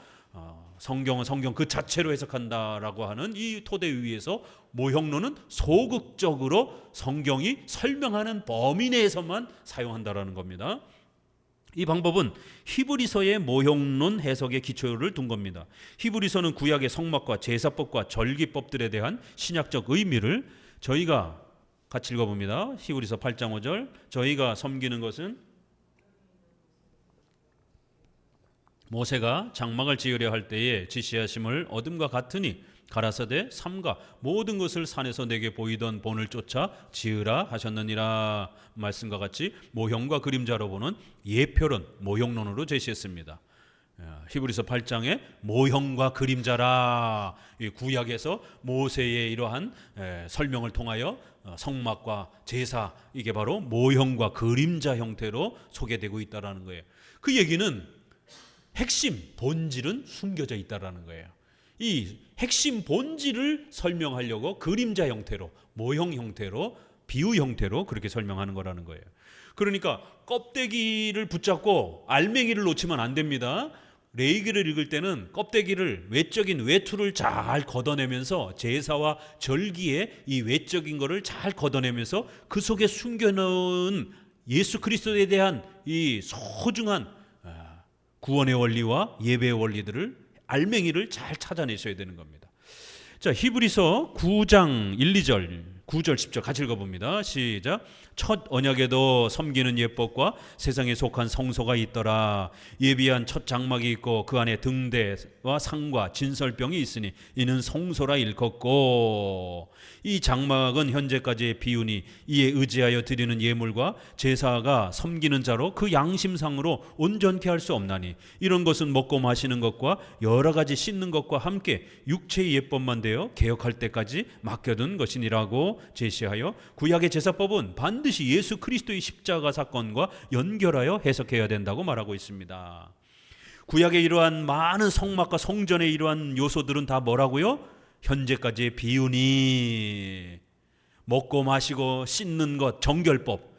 성경은 성경 그 자체로 해석한다라고 하는 이 토대 위에서 모형론은 소극적으로 성경이 설명하는 범위 내에서만 사용한다라는 겁니다. 이 방법은 히브리서의 모형론 해석의 기초를 둔 겁니다. 히브리서는 구약의 성막과 제사법과 절기법들에 대한 신약적 의미를 저희가 같이 읽어봅니다. 히브리서 8장 5절. 저희가 섬기는 것은 모세가 장막을 지으려 할 때에 지시하심을 얻음과 같으니 가라사대 삼가 모든 것을 산에서 내게 보이던 본을 쫓아 지으라 하셨느니라. 말씀과 같이 모형과 그림자로 보는 예표론, 모형론으로 제시했습니다. 히브리서 8장에 모형과 그림자라, 구약에서 모세의 이러한 설명을 통하여 성막과 제사, 이게 바로 모형과 그림자 형태로 소개되고 있다는 거예요. 그 얘기는 핵심, 본질은 숨겨져 있다는 거예요. 이 핵심 본질을 설명하려고 그림자 형태로, 모형 형태로, 비유 형태로 그렇게 설명하는 거라는 거예요. 그러니까 껍데기를 붙잡고 알맹이를 놓치면 안 됩니다. 레위기를 읽을 때는 껍데기를, 외적인 외투를 잘 걷어내면서 제사와 절기의 이 외적인 거를 잘 걷어내면서 그 속에 숨겨놓은 예수 그리스도에 대한 이 소중한 구원의 원리와 예배의 원리들을, 알맹이를 잘 찾아내셔야 되는 겁니다. 자, 히브리서 9장 1, 2절, 9절 10절 같이 읽어봅니다. 시작. 첫 언약에도 섬기는 예법과 세상에 속한 성소가 있더라. 예비한 첫 장막이 있고 그 안에 등대와 상과 진설병이 있으니 이는 성소라 일컫고, 이 장막은 현재까지의 비유니 이에 의지하여 드리는 예물과 제사가 섬기는 자로 그 양심상으로 온전케 할 수 없나니 이런 것은 먹고 마시는 것과 여러 가지 씻는 것과 함께 육체의 예법만 되어 개혁할 때까지 맡겨둔 것이니라고 제시하여 구약의 제사법은 반드시 예수 그리스도의 십자가 사건과 연결하여 해석해야 된다고 말하고 있습니다. 구약의 이러한 많은 성막과 성전의 이러한 요소들은 다 뭐라고요? 현재까지의 비유니, 먹고 마시고 씻는 것, 정결법,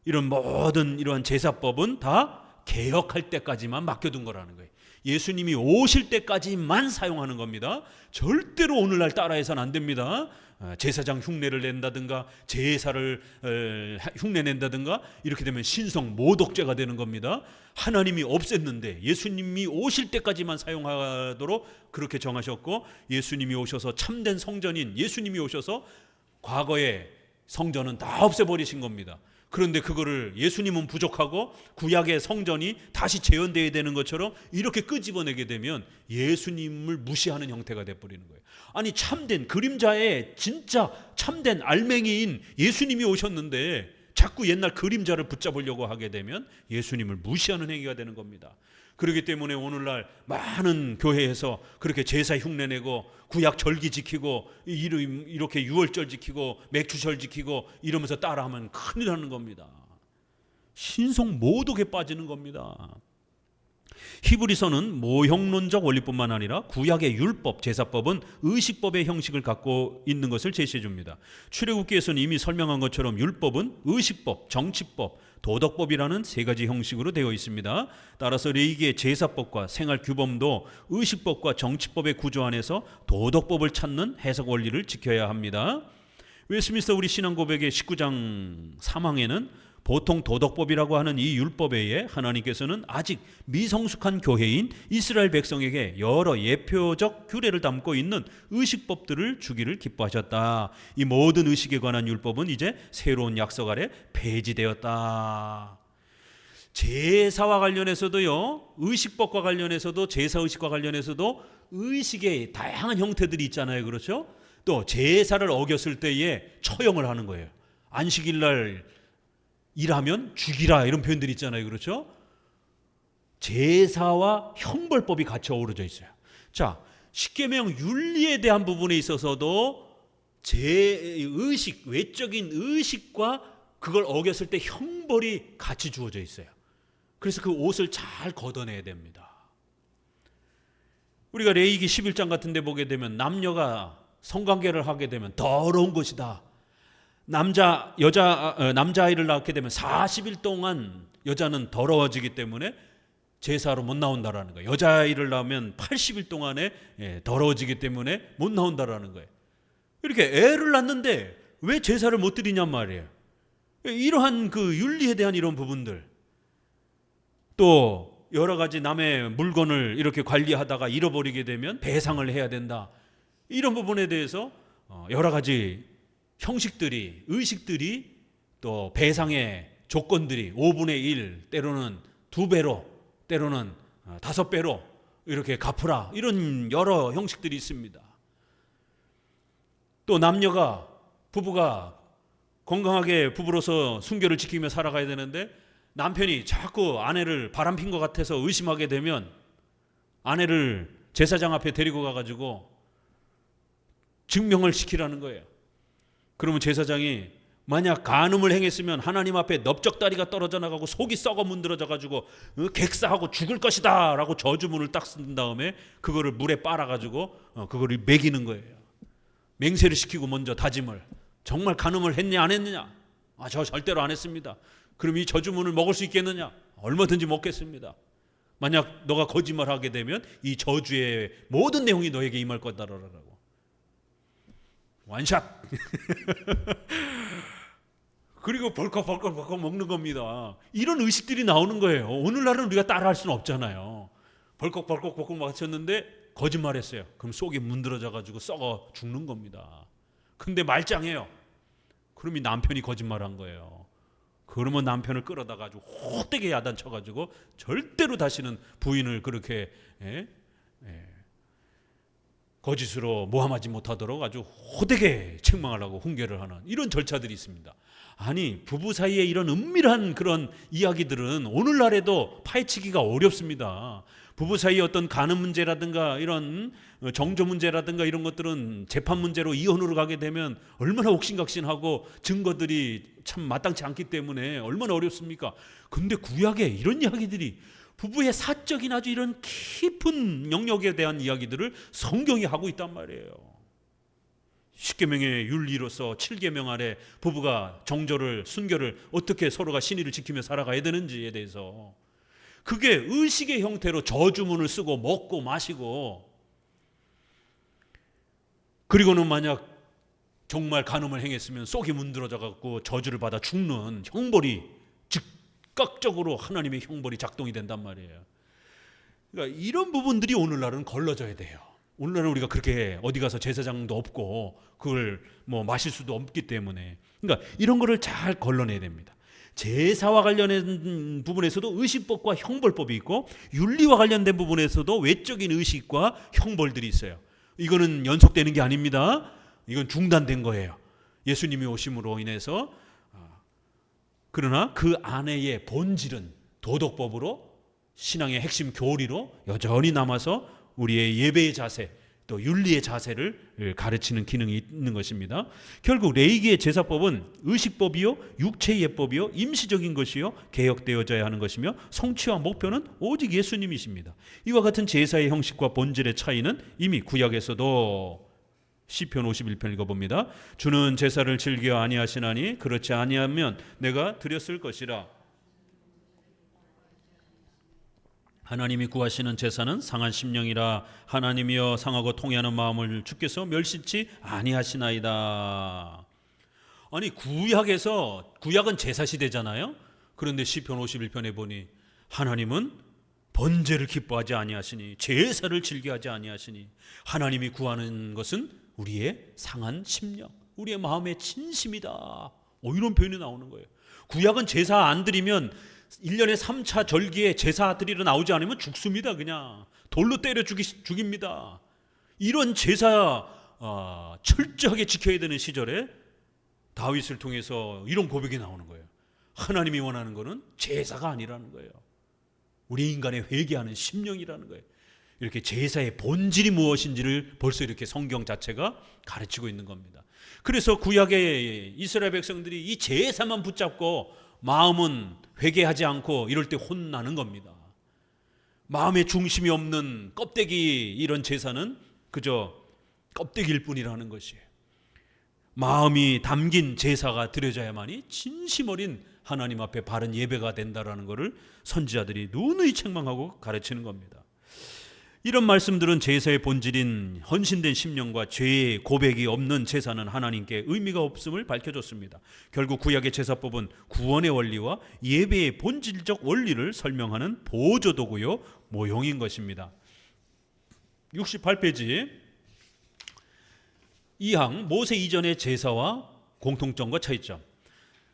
이런 모든 이러한 제사법은 다 개혁할 때까지만 맡겨둔 거라는 거예요. 예수님이 오실 때까지만 사용하는 겁니다. 절대로 오늘날 따라해서는 안 됩니다. 제사장 흉내를 낸다든가 제사를 흉내낸다든가 이렇게 되면 신성 모독죄가 되는 겁니다. 하나님이 없앴는데 예수님이 오실 때까지만 사용하도록 그렇게 정하셨고, 예수님이 오셔서 참된 성전인 예수님이 오셔서 과거의 성전은 다 없애버리신 겁니다. 그런데 그거를 예수님은 부족하고 구약의 성전이 다시 재현되어야 되는 것처럼 이렇게 끄집어내게 되면 예수님을 무시하는 형태가 돼버리는 거예요. 아니, 참된 그림자의 진짜 참된 알맹이인 예수님이 오셨는데 자꾸 옛날 그림자를 붙잡으려고 하게 되면 예수님을 무시하는 행위가 되는 겁니다. 그렇기 때문에 오늘날 많은 교회에서 그렇게 제사 흉내내고 구약 절기 지키고 이렇게 유월절 지키고 맥주절 지키고 이러면서 따라하면 큰일 나는 겁니다. 신성 모독에 빠지는 겁니다. 히브리서는 모형론적 원리뿐만 아니라 구약의 율법, 제사법은 의식법의 형식을 갖고 있는 것을 제시해 줍니다. 출애굽기에서는 이미 설명한 것처럼 율법은 의식법, 정치법, 도덕법이라는 세 가지 형식으로 되어 있습니다. 따라서 레위기의 제사법과 생활 규범도 의식법과 정치법의 구조 안에서 도덕법을 찾는 해석 원리를 지켜야 합니다. 웨스트민스터 우리 신앙고백의 19장 3항에는 보통 도덕법이라고 하는 이 율법 외에 하나님께서는 아직 미성숙한 교회인 이스라엘 백성에게 여러 예표적 규례를 담고 있는 의식법들을 주기를 기뻐하셨다. 이 모든 의식에 관한 율법은 이제 새로운 약속 아래 폐지되었다. 제사와 관련해서도요, 의식법과 관련해서도, 제사의식과 관련해서도 의식의 다양한 형태들이 있잖아요. 그렇죠? 또 제사를 어겼을 때에 처형을 하는 거예요. 안식일 날 일하면 죽이라, 이런 표현들이 있잖아요. 그렇죠? 제사와 형벌법이 같이 어우러져 있어요. 자, 십계명 윤리에 대한 부분에 있어서도 의식, 외적인 의식과 그걸 어겼을 때 형벌이 같이 주어져 있어요. 그래서 그 옷을 잘 걷어내야 됩니다. 우리가 레위기 11장 같은 데 보게 되면 남녀가 성관계를 하게 되면 더러운 것이다. 남자아이를 낳게 되면 40일 동안 여자는 더러워지기 때문에 제사로 못 나온다라는 거예요. 여자아이를 낳으면 80일 동안에 더러워지기 때문에 못 나온다라는 거예요. 이렇게 애를 낳는데 왜 제사를 못 드리냔 말이에요. 이러한 그 윤리에 대한 이런 부분들, 또 여러 가지 남의 물건을 이렇게 관리하다가 잃어버리게 되면 배상을 해야 된다. 이런 부분에 대해서 여러 가지 형식들이, 의식들이, 또 배상의 조건들이 5분의 1, 때로는 2배로, 때로는 5배로 이렇게 갚으라, 이런 여러 형식들이 있습니다. 또 남녀가, 부부가 건강하게 부부로서 순결을 지키며 살아가야 되는데 남편이 자꾸 아내를 바람핀 것 같아서 의심하게 되면 아내를 제사장 앞에 데리고 가가지고 증명을 시키라는 거예요. 그러면 제사장이 만약 간음을 행했으면 하나님 앞에 넓적다리가 떨어져 나가고 속이 썩어 문드러져 가지고 객사하고 죽을 것이다 라고 저주문을 딱 쓴 다음에 그거를 물에 빨아가지고 그거를 먹이는 거예요. 맹세를 시키고 먼저 다짐을, 정말 간음을 했냐 안 했느냐, 저 절대로 안 했습니다. 그럼 이 저주문을 먹을 수 있겠느냐, 얼마든지 먹겠습니다. 만약 너가 거짓말하게 되면 이 저주의 모든 내용이 너에게 임할 거다라고. 완샷. 그리고 벌컥 먹는 겁니다. 이런 의식들이 나오는 거예요. 오늘날은 우리가 따라할 수는 없잖아요. 벌컥 맞췄는데 거짓말했어요. 그럼 속이 문드러져 가지고 썩어 죽는 겁니다. 근데 말짱해요. 그럼 이 남편이 거짓말한 거예요. 그러면 남편을 끌어다 가지고 호되게 야단쳐 가지고 절대로 다시는 부인을 그렇게 거짓으로 모함하지 못하도록 아주 호되게 책망하려고 훈계를 하는 이런 절차들이 있습니다. 아니, 부부 사이에 이런 은밀한 그런 이야기들은 오늘날에도 파헤치기가 어렵습니다. 부부 사이에 어떤 간음 문제라든가 이런 정조 문제라든가 이런 것들은 재판 문제로 이혼으로 가게 되면 얼마나 옥신각신하고 증거들이 참 마땅치 않기 때문에 얼마나 어렵습니까? 근데 구약에 이런 이야기들이, 부부의 사적인 아주 이런 깊은 영역에 대한 이야기들을 성경이 하고 있단 말이에요. 10계명의 윤리로서 7계명 아래 부부가 정절을, 순결을 어떻게 서로가 신의를 지키며 살아가야 되는지에 대해서, 그게 의식의 형태로 저주문을 쓰고 먹고 마시고, 그리고는 만약 정말 간음을 행했으면 속이 문드러져 갖고 저주를 받아 죽는 형벌이 즉각적으로 하나님의 형벌이 작동이 된단 말이에요. 그러니까 이런 부분들이 오늘날은 걸러져야 돼요. 오늘날은 우리가 그렇게 어디 가서 제사장도 없고 그걸 뭐 마실 수도 없기 때문에, 그러니까 이런 거를 잘 걸러내야 됩니다. 제사와 관련된 부분에서도 의식법과 형벌법이 있고, 윤리와 관련된 부분에서도 외적인 의식과 형벌들이 있어요. 이거는 연속되는 게 아닙니다. 이건 중단된 거예요. 예수님이 오심으로 인해서. 그러나 그 안에의 본질은 도덕법으로, 신앙의 핵심 교리로 여전히 남아서 우리의 예배의 자세, 또 윤리의 자세를 가르치는 기능이 있는 것입니다. 결국 레위기의 제사법은 의식법이요, 육체의 예법이요, 임시적인 것이요, 개혁되어져야 하는 것이며 성취와 목표는 오직 예수님이십니다. 이와 같은 제사의 형식과 본질의 차이는 이미 구약에서도 시편 51편 읽어봅니다. 주는 제사를 즐겨 아니하시나니 그렇지 아니하면 내가 드렸을 것이라. 하나님이 구하시는 제사는 상한 심령이라. 하나님이여 상하고 통회하는 마음을 주께서 멸시치 아니하시나이다. 아니 구약은 제사 시대잖아요. 그런데 시편 51편에 보니 하나님은 번제를 기뻐하지 아니하시니 제사를 즐겨하지 아니하시니, 하나님이 구하는 것은 우리의 상한 심령, 우리의 마음의 진심이다. 이런 표현이 나오는 거예요. 구약은 제사 안 드리면 1년에 3차 절기에 제사 드리러 나오지 않으면 죽습니다. 그냥 돌로 때려 죽입니다. 이런 제사 철저하게 지켜야 되는 시절에 다윗을 통해서 이런 고백이 나오는 거예요. 하나님이 원하는 것은 제사가 아니라는 거예요. 우리 인간의 회개하는 심령이라는 거예요. 이렇게 제사의 본질이 무엇인지를 벌써 이렇게 성경 자체가 가르치고 있는 겁니다. 그래서 구약의 이스라엘 백성들이 이 제사만 붙잡고 마음은 회개하지 않고 이럴 때 혼나는 겁니다. 마음의 중심이 없는 껍데기 이런 제사는 그저 껍데기일 뿐이라는 것이에요. 마음이 담긴 제사가 드려져야만이 진심 어린 하나님 앞에 바른 예배가 된다라는 것을 선지자들이 누누이 책망하고 가르치는 겁니다. 이런 말씀들은 제사의 본질인 헌신된 심령과 죄의 고백이 없는 제사는 하나님께 의미가 없음을 밝혀줬습니다. 결국 구약의 제사법은 구원의 원리와 예배의 본질적 원리를 설명하는 보조도구요, 모형인 것입니다. 68페이지 2항 모세 이전의 제사와 공통점과 차이점.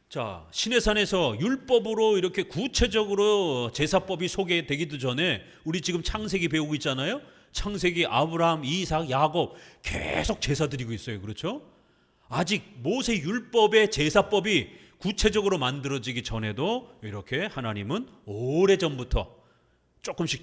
자, 시내산에서 율법으로 이렇게 구체적으로 제사법이 소개되기도 전에 우리 지금 창세기 배우고 있잖아요. 창세기 아브라함, 이삭, 야곱 계속 제사 드리고 있어요. 그렇죠? 아직 모세 율법의 제사법이 구체적으로 만들어지기 전에도 이렇게 하나님은 오래전부터 조금씩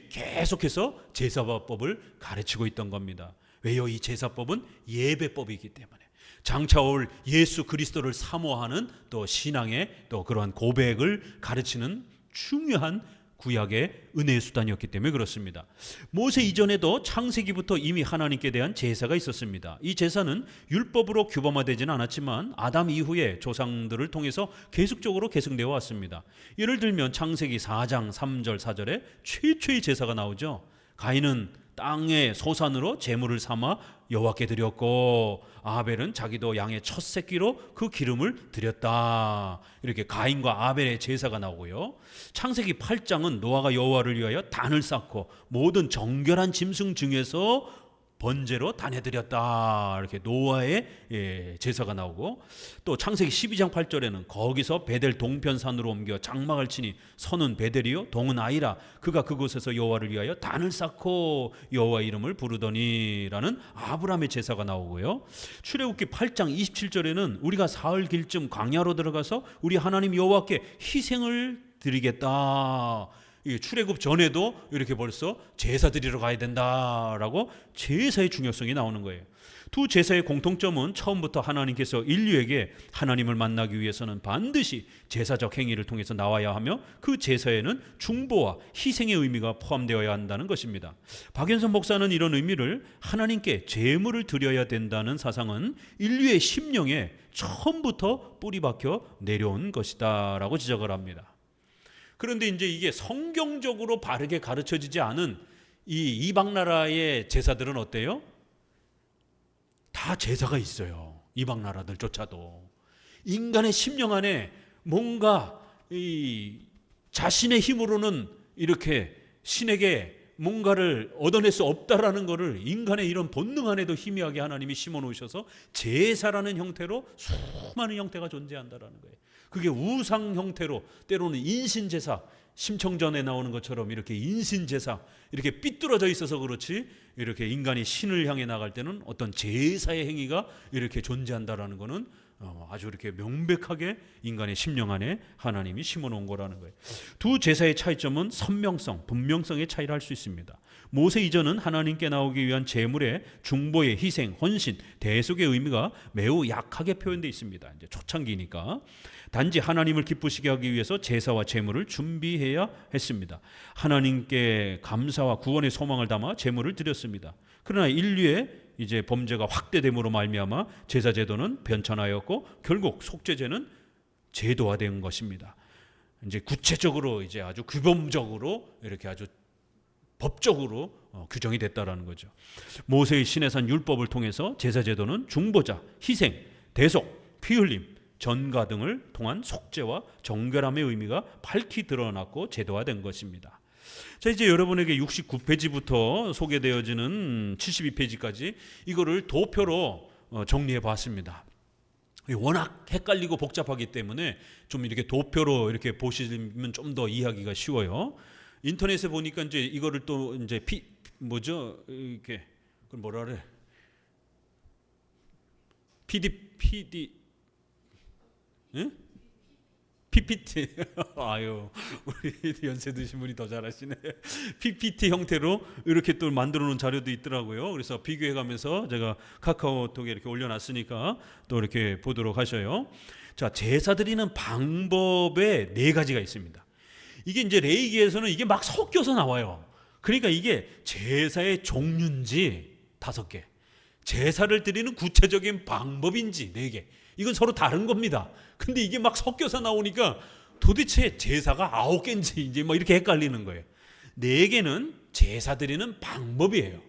계속해서 제사법을 가르치고 있던 겁니다. 왜요? 이 제사법은 예배법이기 때문에. 장차 올 예수 그리스도를 사모하는 또 신앙의 또 그러한 고백을 가르치는 중요한 구약의 은혜의 수단이었기 때문에 그렇습니다. 모세 이전에도 창세기부터 이미 하나님께 대한 제사가 있었습니다. 이 제사는 율법으로 규범화되지는 않았지만 아담 이후에 조상들을 통해서 계속적으로 계승되어 왔습니다. 예를 들면 창세기 4장 3절 4절에 최초의 제사가 나오죠. 가인은 땅의 소산으로 제물을 삼아 여호와께 드렸고 아벨은 자기도 양의 첫 새끼로 그 기름을 드렸다. 이렇게 가인과 아벨의 제사가 나오고요. 창세기 8장은 노아가 여호와를 위하여 단을 쌓고 모든 정결한 짐승 중에서 번제로 단해드렸다. 이렇게 노아의 제사가 나오고, 또 창세기 12장 8절에는 거기서 베델 동편산으로 옮겨 장막을 치니 선은 베델이요 동은 아이라 그가 그곳에서 여호와를 위하여 단을 쌓고 여호와 이름을 부르더니라는 아브라함의 제사가 나오고요. 출애굽기 8장 27절에는 우리가 사흘 길쯤 광야로 들어가서 우리 하나님 여호와께 희생을 드리겠다. 출애굽 전에도 이렇게 벌써 제사 드리러 가야 된다라고 제사의 중요성이 나오는 거예요. 두 제사의 공통점은 처음부터 하나님께서 인류에게 하나님을 만나기 위해서는 반드시 제사적 행위를 통해서 나와야 하며 그 제사에는 중보와 희생의 의미가 포함되어야 한다는 것입니다. 박연선 목사는 이런 의미를 하나님께 제물을 드려야 된다는 사상은 인류의 심령에 처음부터 뿌리 박혀 내려온 것이다 라고 지적을 합니다. 그런데 이제 이게 성경적으로 바르게 가르쳐지지 않은 이 이방 나라의 제사들은 어때요? 다 제사가 있어요. 이방 나라들조차도 인간의 심령 안에 뭔가 이 자신의 힘으로는 이렇게 신에게 뭔가를 얻어낼 수 없다라는 것을 인간의 이런 본능 안에도 희미하게 하나님이 심어 놓으셔서 제사라는 형태로 수많은 형태가 존재한다라는 거예요. 그게 우상 형태로, 때로는 인신제사, 심청전에 나오는 것처럼 이렇게 인신제사, 이렇게 삐뚤어져 있어서 그렇지 이렇게 인간이 신을 향해 나갈 때는 어떤 제사의 행위가 이렇게 존재한다라는 것은 아주 이렇게 명백하게 인간의 심령 안에 하나님이 심어놓은 거라는 거예요. 두 제사의 차이점은 선명성, 분명성의 차이를 할 수 있습니다. 모세 이전은 하나님께 나오기 위한 제물의 중보의 희생, 헌신, 대속의 의미가 매우 약하게 표현되어 있습니다. 이제 초창기니까 단지 하나님을 기쁘시게 하기 위해서 제사와 제물을 준비해야 했습니다. 하나님께 감사와 구원의 소망을 담아 제물을 드렸습니다. 그러나 인류의 이제 범죄가 확대됨으로 말미암아 제사 제도는 변천하였고 결국 속죄제는 제도화된 것입니다. 이제 구체적으로 이제 아주 규범적으로 이렇게 아주 법적으로 규정이 됐다라는 거죠. 모세의 시내산 율법을 통해서 제사 제도는 중보자, 희생, 대속, 피 흘림, 전가 등을 통한 속죄와 정결함의 의미가 밝히 드러났고 제도화된 것입니다. 자, 이제 여러분에게 69페이지부터 소개되어지는 72페이지까지 이거를 도표로 정리해 봤습니다. 워낙 헷갈리고 복잡하기 때문에 좀 이렇게 도표로 이렇게 보시면 좀 더 이해하기가 쉬워요. 인터넷에 보니까 이제 이거를 또 이제 이렇게 그걸 뭐라 그래? PD 응? PPT. 아유, 우리 연세 드신 분이 더 잘하시네. PPT 형태로 이렇게 또 만들어 놓은 자료도 있더라고요. 그래서 비교해 가면서 제가 카카오톡에 이렇게 올려놨으니까 또 이렇게 보도록 하셔요. 자, 제사 드리는 방법에 4가지가 있습니다. 이게 이제 레위기에서는 이게 막 섞여서 나와요. 그러니까 이게 제사의 종류인지 5개, 제사를 드리는 구체적인 방법인지 4개. 이건 서로 다른 겁니다. 근데 이게 막 섞여서 나오니까 도대체 제사가 9개인지 이제 막 이렇게 헷갈리는 거예요. 4개는 제사 드리는 방법이에요.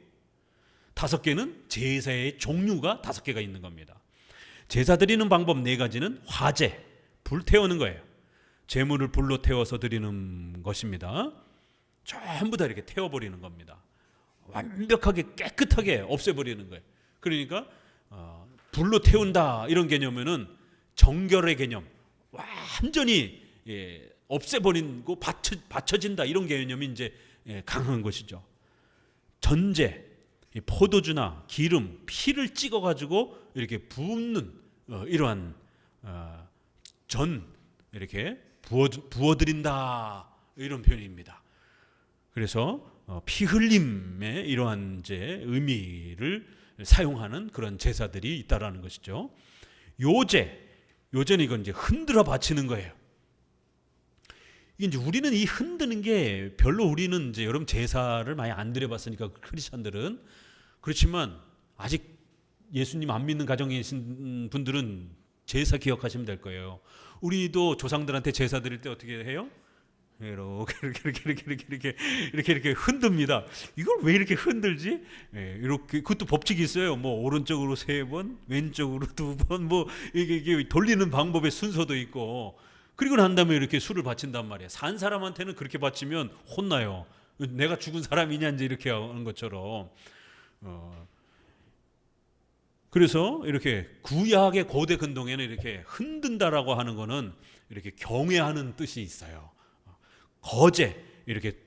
5개는 제사의 종류가 5개가 있는 겁니다. 제사 드리는 방법 4가지는 화제, 불 태우는 거예요. 제물을 불로 태워서 드리는 것입니다. 전부 다 이렇게 태워버리는 겁니다. 완벽하게 깨끗하게 없애버리는 거예요. 그러니까 불로 태운다 이런 개념은 정결의 개념, 완전히 없애버리고 받쳐진다 이런 개념이 이제 강한 것이죠. 전제, 포도주나 기름, 피를 찍어가지고 이렇게 붓는 이러한 전 이렇게 부어드린다 이런 표현입니다. 그래서 피 흘림의 이러한 이제 의미를 사용하는 그런 제사들이 있다라는 것이죠. 요제는 이건 이제 흔들어 바치는 거예요. 이제 우리는 이 흔드는 게 별로 우리는 이제 여러분 제사를 많이 안 드려봤으니까 크리스천들은 그렇지만 아직 예수님 안 믿는 가정에 계신 분들은 제사 기억하시면 될 거예요. 우리도 조상들한테 제사 드릴 때 어떻게 해요? 이렇게 흔듭니다. 이걸 왜 이렇게 흔들지? 이렇게 그것도 법칙이 있어요. 뭐 오른쪽으로 3번, 왼쪽으로 2번, 뭐 이게 돌리는 방법의 순서도 있고. 그리고 난 다음에 이렇게 술을 바친단 말이에요. 산 사람한테는 그렇게 바치면 혼나요. 내가 죽은 사람이냐 이제 이렇게 하는 것처럼. 그래서 이렇게 구약의 고대 근동에는 이렇게 흔든다라고 하는 거는 이렇게 경외하는 뜻이 있어요. 거제 이렇게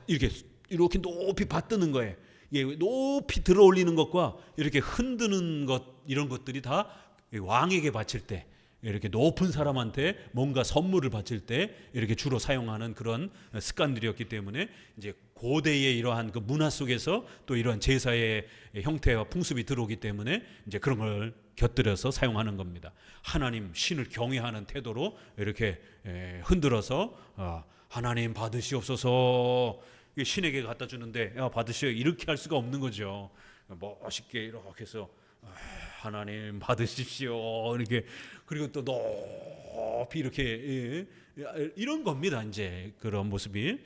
이렇게 높이 받드는 거예요. 이게 높이 들어 올리는 것과 이렇게 흔드는 것 이런 것들이 다 왕에게 바칠 때 이렇게 높은 사람한테 뭔가 선물을 바칠 때 이렇게 주로 사용하는 그런 습관들이었기 때문에 이제 고대의 이러한 그 문화 속에서 또 이러한 제사의 형태와 풍습이 들어오기 때문에 이제 그런 걸 곁들여서 사용하는 겁니다. 하나님 신을 경외하는 태도로 이렇게 흔들어서 하나님 받으시옵소서 신에게 갖다 주는데 야 받으시오 이렇게 할 수가 없는 거죠. 멋있게 이렇게 해서 하나님 받으십시오 이렇게 그리고 또 높이 이렇게 이런 겁니다. 이제 그런 모습이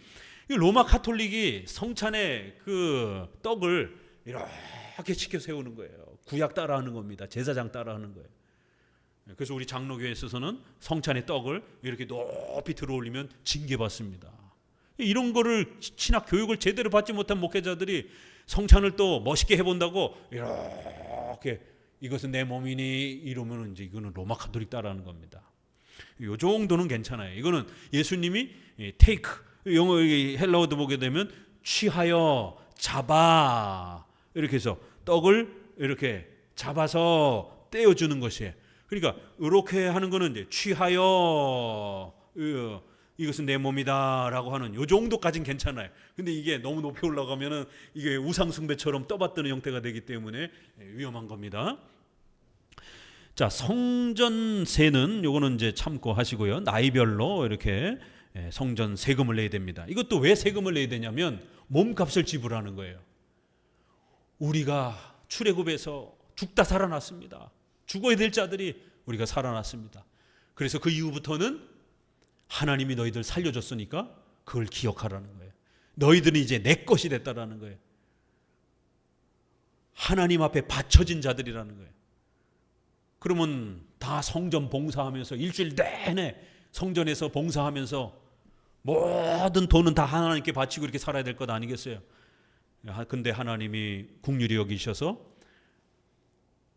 로마 카톨릭이 성찬에 그 떡을 이렇게 치켜 세우는 거예요. 구약 따라하는 겁니다. 제사장 따라하는 거예요. 그래서 우리 장로교에 있어서는 성찬의 떡을 이렇게 높이 들어 올리면 징계받습니다. 이런 거를 신학 교육을 제대로 받지 못한 목회자들이 성찬을 또 멋있게 해본다고 이렇게 이것은 내 몸이니 이러면 이제 이거는 로마 카톨릭 따라하는 겁니다. 이 정도는 괜찮아요. 이거는 예수님이 take 영어 헬라어도 보게 되면 취하여 잡아 이렇게 해서 떡을 이렇게 잡아서 떼어주는 것이에요. 그러니까 이렇게 하는 거는 이제 취하여 이것은 내 몸이다라고 하는 요 정도까지는 괜찮아요. 근데 이게 너무 높이 올라가면은 이게 우상 숭배처럼 떠받드는 형태가 되기 때문에 위험한 겁니다. 자, 성전세는 요거는 이제 참고하시고요. 나이별로 이렇게 성전 세금을 내야 됩니다. 이것도 왜 세금을 내야 되냐면 몸값을 지불하는 거예요. 우리가 출애굽에서 죽다 살아났습니다. 죽어야 될 자들이 우리가 살아났습니다. 그래서 그 이후부터는 하나님이 너희들 살려줬으니까 그걸 기억하라는 거예요. 너희들은 이제 내 것이 됐다라는 거예요. 하나님 앞에 바쳐진 자들이라는 거예요. 그러면 다 성전 봉사하면서 일주일 내내 성전에서 봉사하면서 모든 돈은 다 하나님께 바치고 이렇게 살아야 될 것 아니겠어요? 근데 하나님이 긍휼히 여기셔서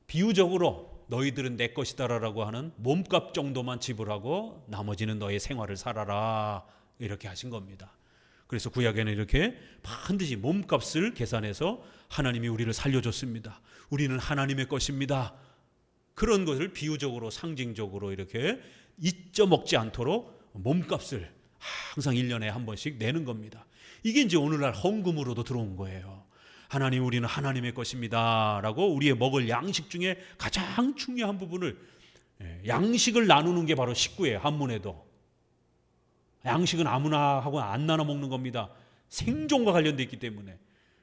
비유적으로 너희들은 내 것이다라고 하는 몸값 정도만 지불하고 나머지는 너의 생활을 살아라 이렇게 하신 겁니다. 그래서 구약에는 이렇게 반드시 몸값을 계산해서 하나님이 우리를 살려줬습니다. 우리는 하나님의 것입니다. 그런 것을 비유적으로 상징적으로 이렇게 잊어먹지 않도록 몸값을 항상 1년에 한 번씩 내는 겁니다. 이게 이제 오늘날 헌금으로도 들어온 거예요. 하나님, 우리는 하나님의 것입니다 라고 우리의 먹을 양식 중에 가장 중요한 부분을, 양식을 나누는 게 바로 식구예요. 한문에도 양식은 아무나 하고 안 나눠 먹는 겁니다. 생존과 관련되어 있기 때문에.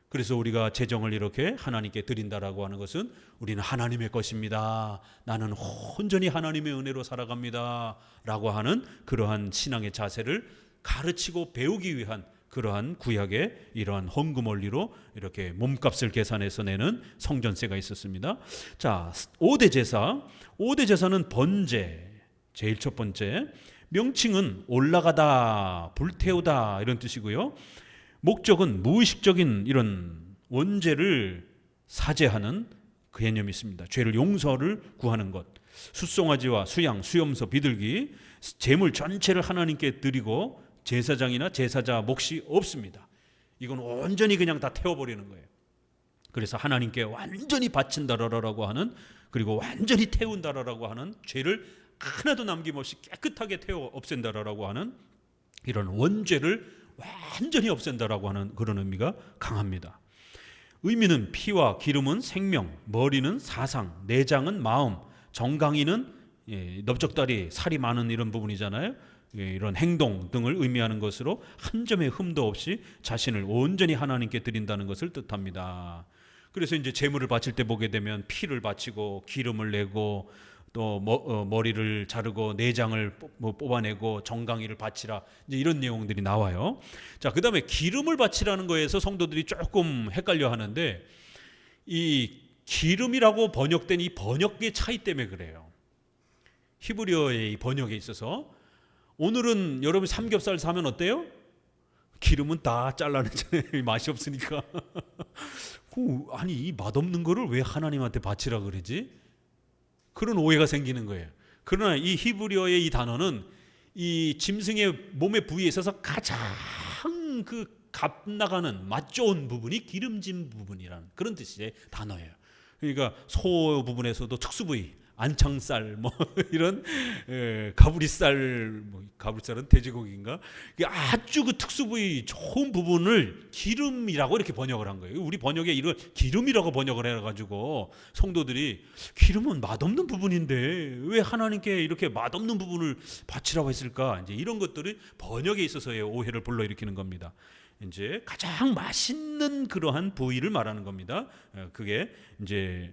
그래서 우리가 재정을 이렇게 하나님께 드린다라고 하는 것은 우리는 하나님의 것입니다, 나는 온전히 하나님의 은혜로 살아갑니다 라고 하는 그러한 신앙의 자세를 가르치고 배우기 위한 그러한 구약의 이러한 헌금 원리로 이렇게 몸값을 계산해서 내는 성전세가 있었습니다. 자, 5대 제사. 5대 제사는 번제, 제일 첫 번째. 명칭은 올라가다, 불태우다 이런 뜻이고요. 목적은 무의식적인 이런 원죄를 사죄하는 그 개념이 있습니다. 죄를 용서를 구하는 것. 숫송아지와 수양, 수염소, 비둘기, 제물 전체를 하나님께 드리고 제사장이나 제사자 몫이 없습니다. 이건 온전히 그냥 다 태워버리는 거예요. 그래서 하나님께 완전히 바친다라고 하는, 그리고 완전히 태운다라고 하는, 죄를 하나도 남김없이 깨끗하게 태워 없앤다라고 하는 이런 원죄를 완전히 없앤다라고 하는 그런 의미가 강합니다. 의미는 피와 기름은 생명, 머리는 사상, 내장은 마음, 정강이는 넓적다리, 살이 많은 이런 부분이잖아요. 이런 행동 등을 의미하는 것으로 한 점의 흠도 없이 자신을 온전히 하나님께 드린다는 것을 뜻합니다. 그래서 이제 제물을 바칠 때 보게 되면 피를 바치고 기름을 내고 또 머리를 자르고 내장을 뽑아내고 정강이를 바치라, 이제 이런 내용들이 나와요. 자, 그다음에 기름을 바치라는 거에서 성도들이 조금 헷갈려 하는데, 이 기름이라고 번역된 이 번역의 차이 때문에 그래요. 히브리어의 이 번역에 있어서 오늘은 여러분 삼겹살 사면 어때요? 기름은 다 잘라내잖아요. 맛이 없으니까. 아니, 이 맛없는 거를 왜 하나님한테 바치라 그러지? 그런 오해가 생기는 거예요. 그러나 이 히브리어의 이 단어는 이 짐승의 몸의 부위에 있어서 가장 그 값 나가는 맛 좋은 부분이 기름진 부분이라는 그런 뜻의 단어예요. 그러니까 소 부분에서도 특수 부위, 안창살 뭐 이런 가브리살, 가브리살은 돼지고기인가? 아주 그 특수 부위 좋은 부분을 기름이라고 이렇게 번역을 한 거예요. 우리 번역에 이걸 기름이라고 번역을 해가지고 성도들이 기름은 맛없는 부분인데 왜 하나님께 이렇게 맛없는 부분을 바치라고 했을까? 이제 이런 것들이 번역에 있어서의 오해를 불러일으키는 겁니다. 이제 가장 맛있는 그러한 부위를 말하는 겁니다. 그게 이제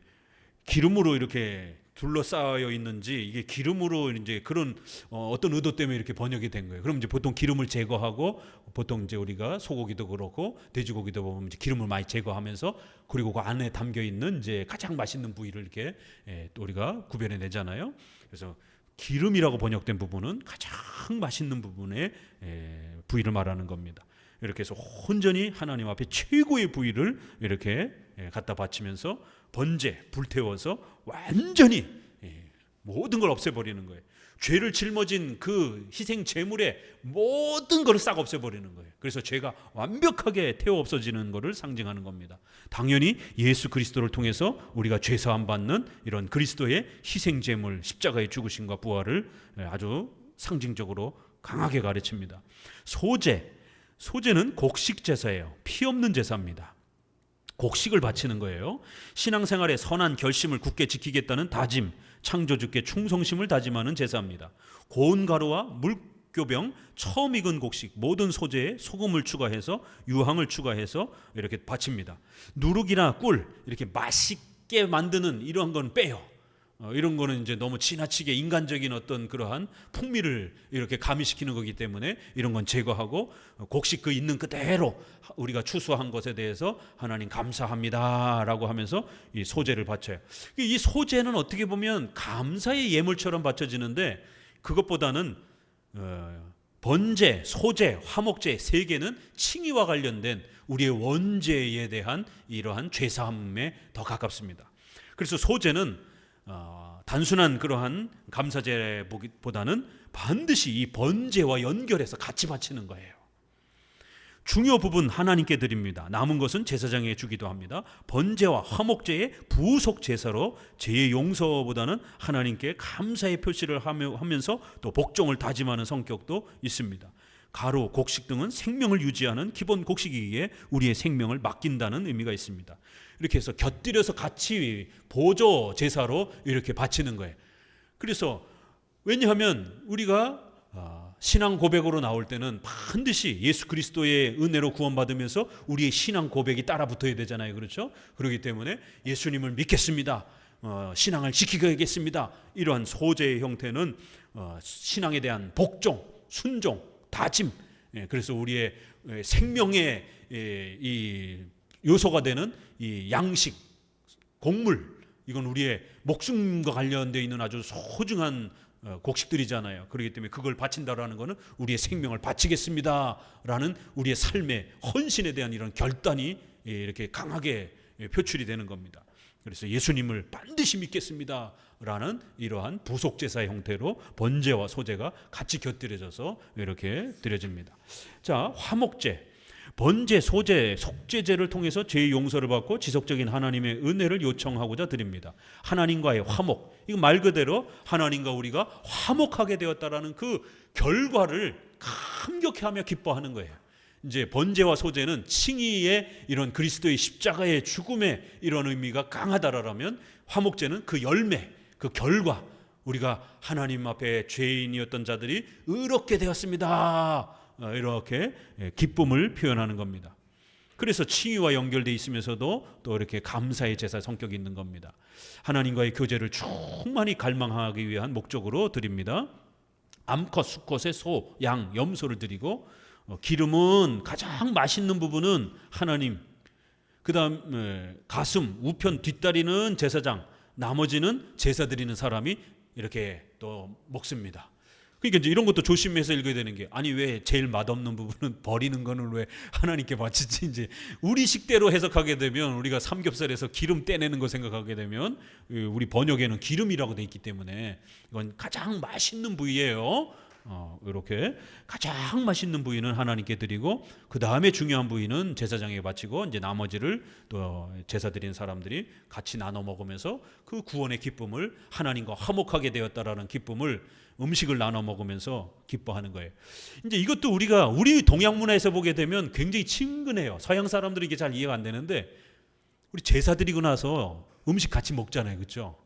기름으로 이렇게 둘러싸여 있는지, 이게 기름으로 이제 그런 어떤 의도 때문에 이렇게 번역이 된 거예요. 그럼 이제 보통 기름을 제거하고, 보통 이제 우리가 소고기도 그렇고 돼지고기도 보면 이제 기름을 많이 제거하면서, 그리고 그 안에 담겨 있는 이제 가장 맛있는 부위를 이렇게 또 우리가 구별해 내잖아요. 그래서 기름이라고 번역된 부분은 가장 맛있는 부분의 부위를 말하는 겁니다. 이렇게 해서 온전히 하나님 앞에 최고의 부위를 이렇게 갖다 바치면서 번제, 불태워서 완전히 모든 걸 없애버리는 거예요. 죄를 짊어진 그 희생 제물의 모든 것을 싹 없애버리는 거예요. 그래서 죄가 완벽하게 태워 없어지는 것을 상징하는 겁니다. 당연히 예수 그리스도를 통해서 우리가 죄사함 받는 이런 그리스도의 희생 제물, 십자가의 죽으심과 부활을 아주 상징적으로 강하게 가르칩니다. 소제는 곡식 제사예요. 피 없는 제사입니다. 곡식을 바치는 거예요. 신앙생활의 선한 결심을 굳게 지키겠다는 다짐, 창조주께 충성심을 다짐하는 제사입니다. 고운 가루와 물교병, 처음 익은 곡식, 모든 소재에 소금을 추가해서 유황을 추가해서 이렇게 바칩니다. 누룩이나 꿀, 이렇게 맛있게 만드는 이런 건 빼요. 이런 거는 이제 너무 지나치게 인간적인 어떤 그러한 풍미를 이렇게 가미시키는 거기 때문에 이런 건 제거하고 곡식 그 있는 그대로 우리가 추수한 것에 대해서 하나님 감사합니다라고 하면서 이 소제를 바쳐요. 이 소제는 어떻게 보면 감사의 예물처럼 바쳐지는데 그것보다는 번제, 소제, 화목제 세 개는 칭의와 관련된 우리의 원죄에 대한 이러한 죄사함에 더 가깝습니다. 그래서 소제는 단순한 그러한 감사제보다는 반드시 이 번제와 연결해서 같이 바치는 거예요. 중요 부분 하나님께 드립니다. 남은 것은 제사장에게 주기도 합니다. 번제와 화목제의 부속 제사로 죄의 용서보다는 하나님께 감사의 표시를 하면서 또 복종을 다짐하는 성격도 있습니다. 가루, 곡식 등은 생명을 유지하는 기본 곡식이기에 우리의 생명을 맡긴다는 의미가 있습니다. 이렇게 해서 곁들여서 같이 보조 제사로 이렇게 바치는 거예요. 그래서 왜냐하면 우리가 신앙 고백으로 나올 때는 반드시 예수 그리스도의 은혜로 구원받으면서 우리의 신앙 고백이 따라 붙어야 되잖아요. 그렇죠? 그렇기 때문에 예수님을 믿겠습니다. 신앙을 지키겠습니다. 이러한 소제의 형태는 신앙에 대한 복종, 순종, 다짐, 그래서 우리의 생명의 이 요소가 되는 이 양식, 곡물, 이건 우리의 목숨과 관련되어 있는 아주 소중한 곡식들이잖아요. 그렇기 때문에 그걸 바친다라는 것은 우리의 생명을 바치겠습니다라는 우리의 삶의 헌신에 대한 이런 결단이 이렇게 강하게 표출이 되는 겁니다. 그래서 예수님을 반드시 믿겠습니다라는 이러한 부속제사의 형태로 번제와 소제가 같이 곁들여져서 이렇게 드려집니다. 자, 화목제. 번제, 소제, 속죄제를 통해서 죄의 용서를 받고 지속적인 하나님의 은혜를 요청하고자 드립니다. 하나님과의 화목, 이거 말 그대로 하나님과 우리가 화목하게 되었다라는 그 결과를 감격해하며 기뻐하는 거예요. 이제 번제와 소제는 칭의의 이런 그리스도의 십자가의 죽음의 이런 의미가 강하다라면 화목제는 그 열매, 그 결과, 우리가 하나님 앞에 죄인이었던 자들이 의롭게 되었습니다. 이렇게 기쁨을 표현하는 겁니다. 그래서 칭의와 연결되어 있으면서도 또 이렇게 감사의 제사 성격이 있는 겁니다. 하나님과의 교제를 충만히 갈망하기 위한 목적으로 드립니다. 암컷, 수컷의 소, 양, 염소를 드리고 기름은 가장 맛있는 부분은 하나님, 그 다음 가슴, 우편, 뒷다리는 제사장, 나머지는 제사 드리는 사람이 이렇게 또 먹습니다. 그러니까 이제 이런 것도 조심해서 읽어야 되는 게, 아니 왜 제일 맛없는 부분은 버리는 거는 왜 하나님께 바치지? 이제 우리 식대로 해석하게 되면, 우리가 삼겹살에서 기름 떼내는 거 생각하게 되면 우리 번역에는 기름이라고 돼 있기 때문에 이건 가장 맛있는 부위예요. 이렇게 가장 맛있는 부위는 하나님께 드리고 그 다음에 중요한 부위는 제사장에게 바치고 이제 나머지를 또 제사 드린 사람들이 같이 나눠 먹으면서 그 구원의 기쁨을, 하나님과 화목하게 되었다라는 기쁨을 음식을 나눠 먹으면서 기뻐하는 거예요. 이제 이것도 우리가 우리 동양 문화에서 보게 되면 굉장히 친근해요. 서양 사람들은 이게 잘 이해가 안 되는데, 우리 제사 드리고 나서 음식 같이 먹잖아요. 그렇죠?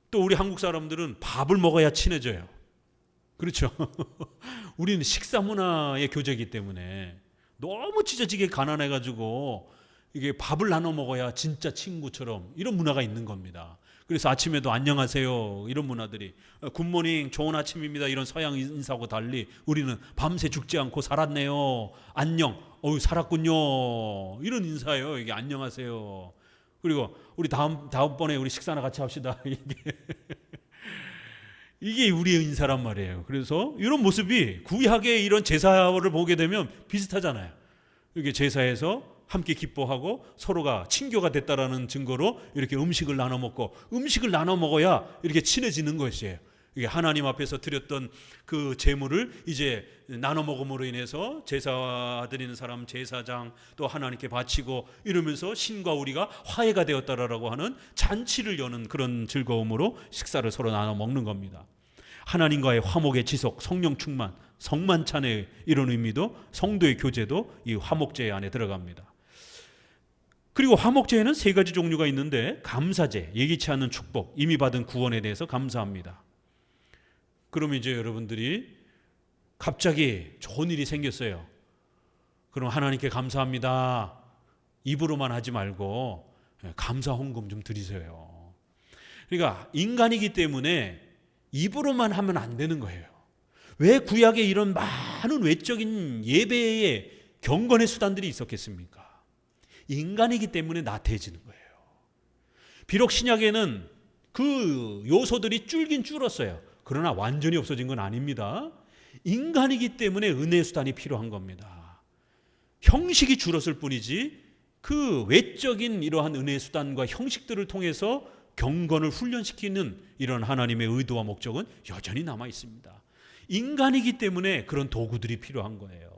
또 우리 한국 사람들은 밥을 먹어야 친해져요. 그렇죠? 우리는 식사 문화의 교제이기 때문에 너무 찢어지게 가난해가지고 이게 밥을 나눠 먹어야 진짜 친구처럼 이런 문화가 있는 겁니다. 그래서 아침에도 안녕하세요 이런 문화들이, 굿모닝 좋은 아침입니다 이런 서양 인사하고 달리 우리는 밤새 죽지 않고 살았네요, 안녕, 살았군요, 이런 인사예요. 이게 안녕하세요. 그리고 우리 다음번에 우리 식사나 같이 합시다. 이게 우리의 인사란 말이에요. 그래서 이런 모습이 구약의 이런 제사를 보게 되면 비슷하잖아요. 이렇게 제사에서 함께 기뻐하고 서로가 친교가 됐다라는 증거로 이렇게 음식을 나눠 먹고, 음식을 나눠 먹어야 이렇게 친해지는 것이에요. 이게 하나님 앞에서 드렸던 그 제물을 이제 나눠 먹음으로 인해서 제사 드리는 사람, 제사장, 또 하나님께 바치고 이러면서 신과 우리가 화해가 되었다라고 하는 잔치를 여는 그런 즐거움으로 식사를 서로 나눠 먹는 겁니다. 하나님과의 화목의 지속, 성령 충만, 성만찬의 이런 의미도, 성도의 교제도 이 화목제 안에 들어갑니다. 그리고 화목제에는 세 가지 종류가 있는데, 감사제, 예기치 않은 축복, 이미 받은 구원에 대해서 감사합니다. 그러면 이제 여러분들이 갑자기 좋은 일이 생겼어요. 그럼 하나님께 감사합니다 입으로만 하지 말고 감사 헌금 좀 드리세요. 그러니까 인간이기 때문에 입으로만 하면 안 되는 거예요. 왜 구약에 이런 많은 외적인 예배의 경건의 수단들이 있었겠습니까? 인간이기 때문에 나태해지는 거예요. 비록 신약에는 그 요소들이 줄긴 줄었어요. 그러나 완전히 없어진 건 아닙니다. 인간이기 때문에 은혜의 수단이 필요한 겁니다. 형식이 줄었을 뿐이지 그 외적인 이러한 은혜의 수단과 형식들을 통해서 경건을 훈련시키는 이런 하나님의 의도와 목적은 여전히 남아 있습니다. 인간이기 때문에 그런 도구들이 필요한 거예요.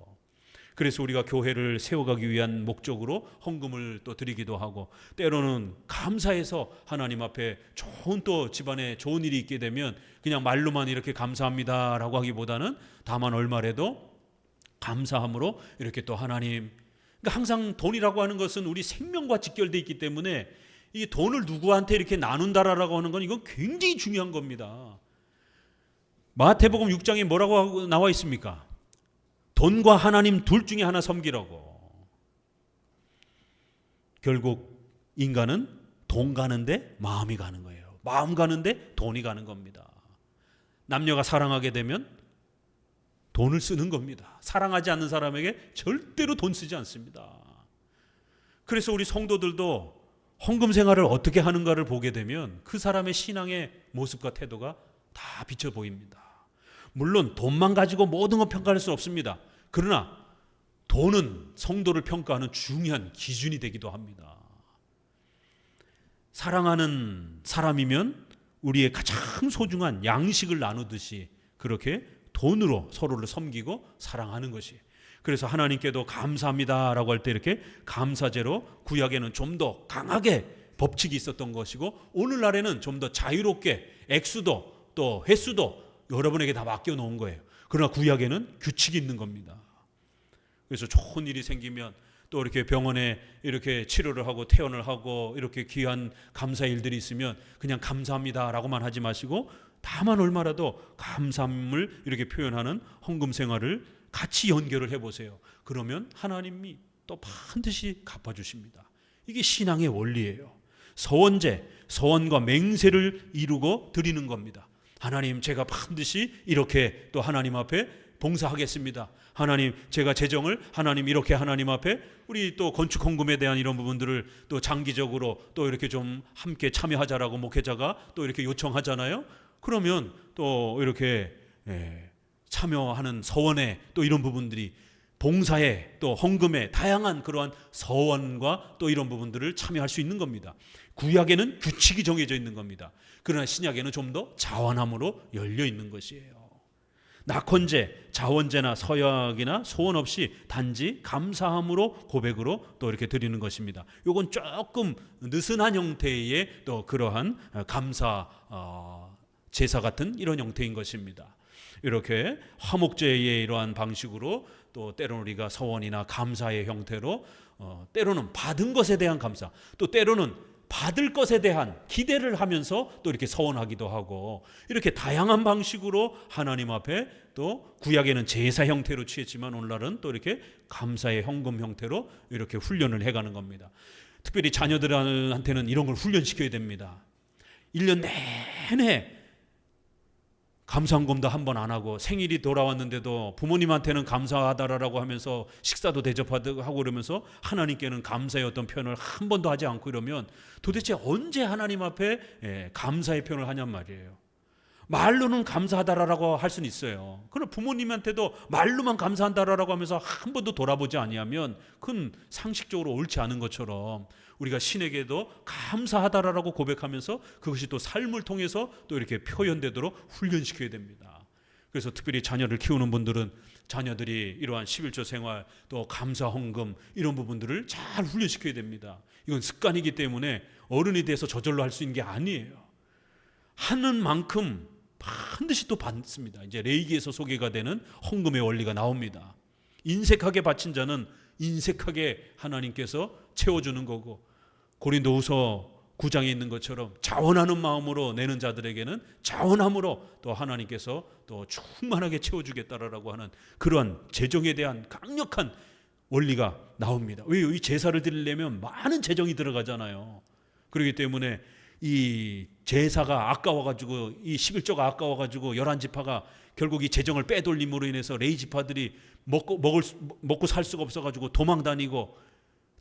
그래서 우리가 교회를 세워가기 위한 목적으로 헌금을 또 드리기도 하고, 때로는 감사해서 하나님 앞에 좋은 또 집안에 좋은 일이 있게 되면 그냥 말로만 이렇게 감사합니다라고 하기보다는 다만 얼마라도 감사함으로 이렇게 또 하나님, 그러니까 항상 돈이라고 하는 것은 우리 생명과 직결되어 있기 때문에 이 돈을 누구한테 이렇게 나눈다라고 하는 건 이건 굉장히 중요한 겁니다. 마태복음 6장에 뭐라고 나와 있습니까? 돈과 하나님 둘 중에 하나 섬기라고. 결국 인간은 돈 가는데 마음이 가는 거예요. 마음 가는데 돈이 가는 겁니다. 남녀가 사랑하게 되면 돈을 쓰는 겁니다. 사랑하지 않는 사람에게 절대로 돈 쓰지 않습니다. 그래서 우리 성도들도 헌금 생활을 어떻게 하는가를 보게 되면 그 사람의 신앙의 모습과 태도가 다 비쳐 보입니다. 물론 돈만 가지고 모든 걸 평가할 수 없습니다. 그러나 돈은 성도를 평가하는 중요한 기준이 되기도 합니다. 사랑하는 사람이면 우리의 가장 소중한 양식을 나누듯이 그렇게 돈으로 서로를 섬기고 사랑하는 것이, 그래서 하나님께도 감사합니다라고 할 때 이렇게 감사제로 구약에는 좀 더 강하게 법칙이 있었던 것이고, 오늘날에는 좀 더 자유롭게 액수도 또 횟수도 여러분에게 다 맡겨놓은 거예요. 그러나 구약에는 규칙이 있는 겁니다. 그래서 좋은 일이 생기면 또 이렇게 병원에 이렇게 치료를 하고 퇴원을 하고 이렇게 귀한 감사 일들이 있으면 그냥 감사합니다라고만 하지 마시고 다만 얼마라도 감사함을 이렇게 표현하는 헌금 생활을 같이 연결을 해보세요. 그러면 하나님이 또 반드시 갚아주십니다. 이게 신앙의 원리예요. 서원제, 서원과 맹세를 이루고 드리는 겁니다. 하나님, 제가 반드시 이렇게 또 하나님 앞에 봉사하겠습니다. 하나님, 제가 재정을 하나님 이렇게 하나님 앞에, 우리 또 건축 헌금에 대한 이런 부분들을 또 장기적으로 또 이렇게 좀 함께 참여하자라고 목회자가 또 이렇게 요청하잖아요. 그러면 또 이렇게 참여하는 서원에 또 이런 부분들이, 봉사에 또 헌금에 다양한 그러한 서원과 또 이런 부분들을 참여할 수 있는 겁니다. 구약에는 규칙이 정해져 있는 겁니다. 그러나 신약에는 좀 더 자원함으로 열려 있는 것이에요. 낙헌제, 자원제나 서약이나 소원 없이 단지 감사함으로 고백으로 또 이렇게 드리는 것입니다. 이건 조금 느슨한 형태의 또 그러한 감사 제사 같은 이런 형태인 것입니다. 이렇게 화목제의 이러한 방식으로 또 때로는 우리가 서원이나 감사의 형태로 때로는 받은 것에 대한 감사, 또 때로는 받을 것에 대한 기대를 하면서 또 이렇게 서원하기도 하고, 이렇게 다양한 방식으로 하나님 앞에, 또 구약에는 제사 형태로 취했지만 오늘날은 또 이렇게 감사의 헌금 형태로 이렇게 훈련을 해가는 겁니다. 특별히 자녀들한테는 이런 걸 훈련시켜야 됩니다. 1년 내내 감사헌금도 한 번 안 하고 생일이 돌아왔는데도 부모님한테는 감사하다라고 하면서 식사도 대접하고 그러면서 하나님께는 감사의 어떤 표현을 한 번도 하지 않고 이러면 도대체 언제 하나님 앞에 감사의 표현을 하냔 말이에요. 말로는 감사하다라고 할 수는 있어요. 그러나 부모님한테도 말로만 감사한다라고 하면서 한 번도 돌아보지 아니하면 그건 상식적으로 옳지 않은 것처럼 우리가 신에게도 감사하다라고 고백하면서 그것이 또 삶을 통해서 또 이렇게 표현되도록 훈련시켜야 됩니다. 그래서 특별히 자녀를 키우는 분들은 자녀들이 이러한 11조 생활 또 감사 헌금 이런 부분들을 잘 훈련시켜야 됩니다. 이건 습관이기 때문에 어른이 돼서 저절로 할 수 있는 게 아니에요. 하는 만큼 반드시 또 받습니다. 이제 레위기에서 소개가 되는 헌금의 원리가 나옵니다. 인색하게 바친 자는 인색하게 하나님께서 채워주는 거고, 고린도후서 9장에 있는 것처럼 자원하는 마음으로 내는 자들에게는 자원함으로 또 하나님께서 또 충만하게 채워주겠다라고 하는 그러한 재정에 대한 강력한 원리가 나옵니다. 왜요? 이 제사를 드리려면 많은 재정이 들어가잖아요. 그렇기 때문에 이 제사가 아까워가지고, 이 11조가 아까워가지고 11지파가 결국 이 재정을 빼돌림으로 인해서 레위 지파들이 먹고 살 수가 없어가지고 도망 다니고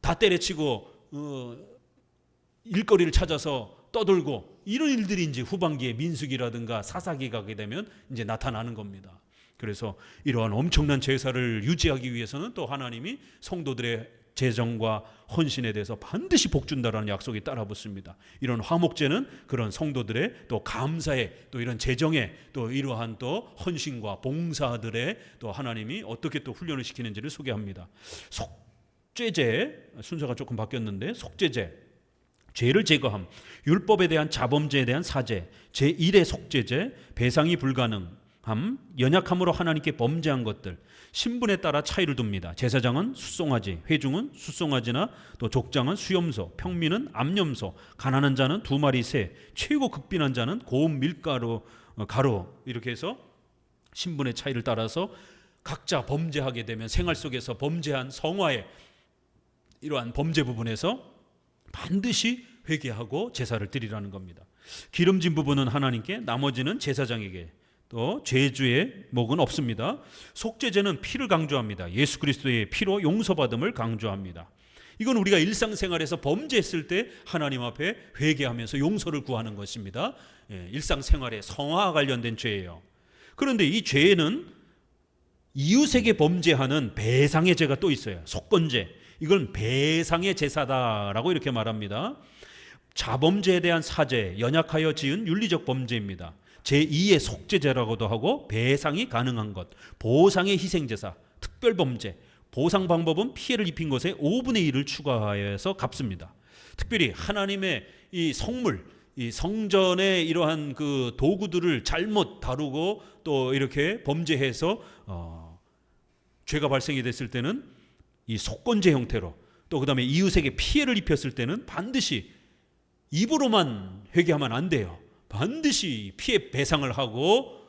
다 때려치고 일거리를 찾아서 떠돌고, 이런 일들이 이제 후반기에 민수기라든가 사사기 가게 되면 이제 나타나는 겁니다. 그래서 이러한 엄청난 제사를 유지하기 위해서는 또 하나님이 성도들의 재정과 헌신에 대해서 반드시 복준다라는 약속이 따라붙습니다. 이런 화목제는 그런 성도들의 또 감사에, 또 이런 재정에, 또 이러한 또 헌신과 봉사들의 또 하나님이 어떻게 또 훈련을 시키는지를 소개합니다. 속죄제, 순서가 조금 바뀌었는데, 속죄제, 죄를 제거함, 율법에 대한 자범죄에 대한 사죄, 제1의 속죄제, 배상이 불가능함, 연약함으로 하나님께 범죄한 것들, 신분에 따라 차이를 둡니다. 제사장은 숫송아지, 회중은 숫송아지나 또 족장은 수염소, 평민은 암염소, 가난한 자는 2마리 새, 최고 극빈한 자는 고운 밀가루 가루, 이렇게 해서 신분의 차이를 따라서 각자 범죄하게 되면 생활 속에서 범죄한 성화의 이러한 범죄 부분에서 반드시 회개하고 제사를 드리라는 겁니다. 기름진 부분은 하나님께, 나머지는 제사장에게, 또 죄주의 목은 없습니다. 속죄제는 피를 강조합니다. 예수 그리스도의 피로 용서받음을 강조합니다. 이건 우리가 일상생활에서 범죄했을 때 하나님 앞에 회개하면서 용서를 구하는 것입니다. 일상생활의 성화와 관련된 죄예요. 그런데 이 죄에는 이웃에게 범죄하는 배상의 죄가 또 있어요. 속건죄. 이건 배상의 제사다라고 이렇게 말합니다. 자범죄에 대한 사죄, 연약하여 지은 윤리적 범죄입니다. 제2의 속죄제라고도 하고, 배상이 가능한 것, 보상의 희생제사, 특별범죄, 보상 방법은 피해를 입힌 것에 5분의 1을 추가하여서 갚습니다. 특별히 하나님의 이 성물, 이 성전의 이러한 그 도구들을 잘못 다루고 또 이렇게 범죄해서 죄가 발생이 됐을 때는 이 속건제 형태로, 또 그 다음에 이웃에게 피해를 입혔을 때는 반드시 입으로만 회개하면 안 돼요. 반드시 피해 배상을 하고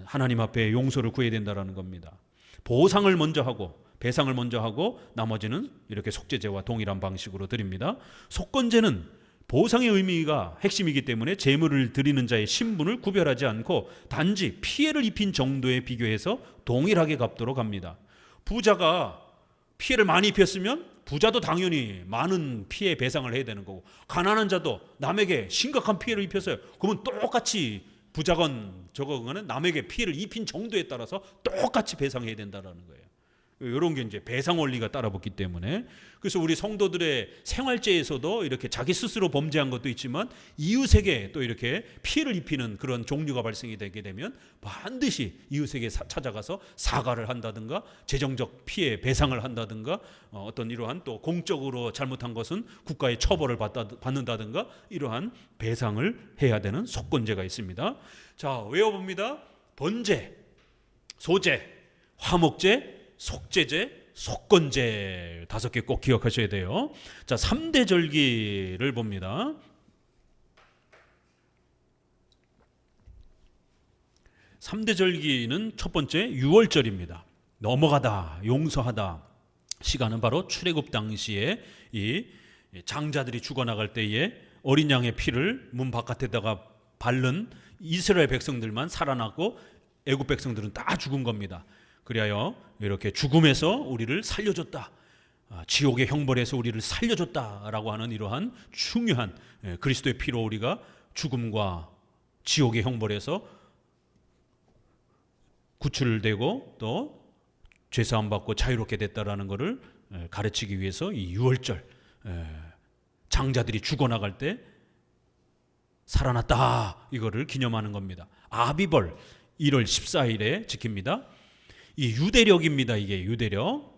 하나님 앞에 용서를 구해야 된다는 겁니다. 보상을 먼저 하고 배상을 먼저 하고 나머지는 이렇게 속죄제와 동일한 방식으로 드립니다. 속건제는 보상의 의미가 핵심이기 때문에 제물을 드리는 자의 신분을 구별하지 않고 단지 피해를 입힌 정도에 비교해서 동일하게 갚도록 합니다. 부자가 피해를 많이 입혔으면 부자도 당연히 많은 피해 배상을 해야 되는 거고, 가난한 자도 남에게 심각한 피해를 입혔어요. 그러면 똑같이 부자건 저거는 남에게 피해를 입힌 정도에 따라서 똑같이 배상해야 된다는 거예요. 이런 게 이제 배상 원리가 따라붙기 때문에, 그래서 우리 성도들의 생활제에서도 이렇게 자기 스스로 범죄한 것도 있지만 이웃에게 또 이렇게 피해를 입히는 그런 종류가 발생이 되게 되면 반드시 이웃에게 찾아가서 사과를 한다든가 재정적 피해 배상을 한다든가 어떤 이러한 또 공적으로 잘못한 것은 국가의 처벌을 받는다든가 이러한 배상을 해야 되는 속건제가 있습니다. 자, 외워봅니다. 번제, 소제, 화목제, 속죄제, 속건제 5개 꼭 기억하셔야 돼요. 자, 3대 절기를 봅니다. 3대 절기는 첫 번째 유월절입니다. 넘어가다, 용서하다. 시간은 바로 출애굽 당시에 이 장자들이 죽어나갈 때에 어린 양의 피를 문 바깥에다가 바른 이스라엘 백성들만 살아났고 애굽 백성들은 다 죽은 겁니다. 그리하여 이렇게 죽음에서 우리를 살려줬다, 지옥의 형벌에서 우리를 살려줬다라고 하는 이러한 중요한 그리스도의 피로 우리가 죽음과 지옥의 형벌에서 구출되고 또 죄사함 받고 자유롭게 됐다라는 것을 가르치기 위해서 이 유월절 장자들이 죽어나갈 때 살아났다, 이거를 기념하는 겁니다. 아비벌 1월 14일에 지킵니다. 이 유대력입니다. 이게 유대력.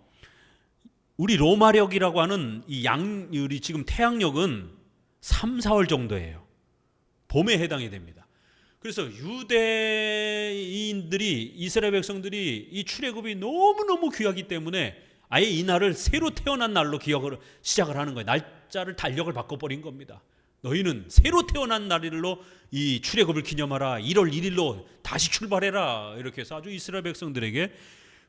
우리 로마력이라고 하는 우리 지금 태양력은 3, 4월 정도예요. 봄에 해당이 됩니다. 그래서 유대인들이, 이스라엘 백성들이 이 출애굽이 너무너무 귀하기 때문에 아예 이 날을 새로 태어난 날로 시작을 하는 거예요. 날짜를 달력을 바꿔버린 겁니다. 너희는 새로 태어난 날로 이 출애굽을 기념하라. 1월 1일로 다시 출발해라. 이렇게 해서 아주 이스라엘 백성들에게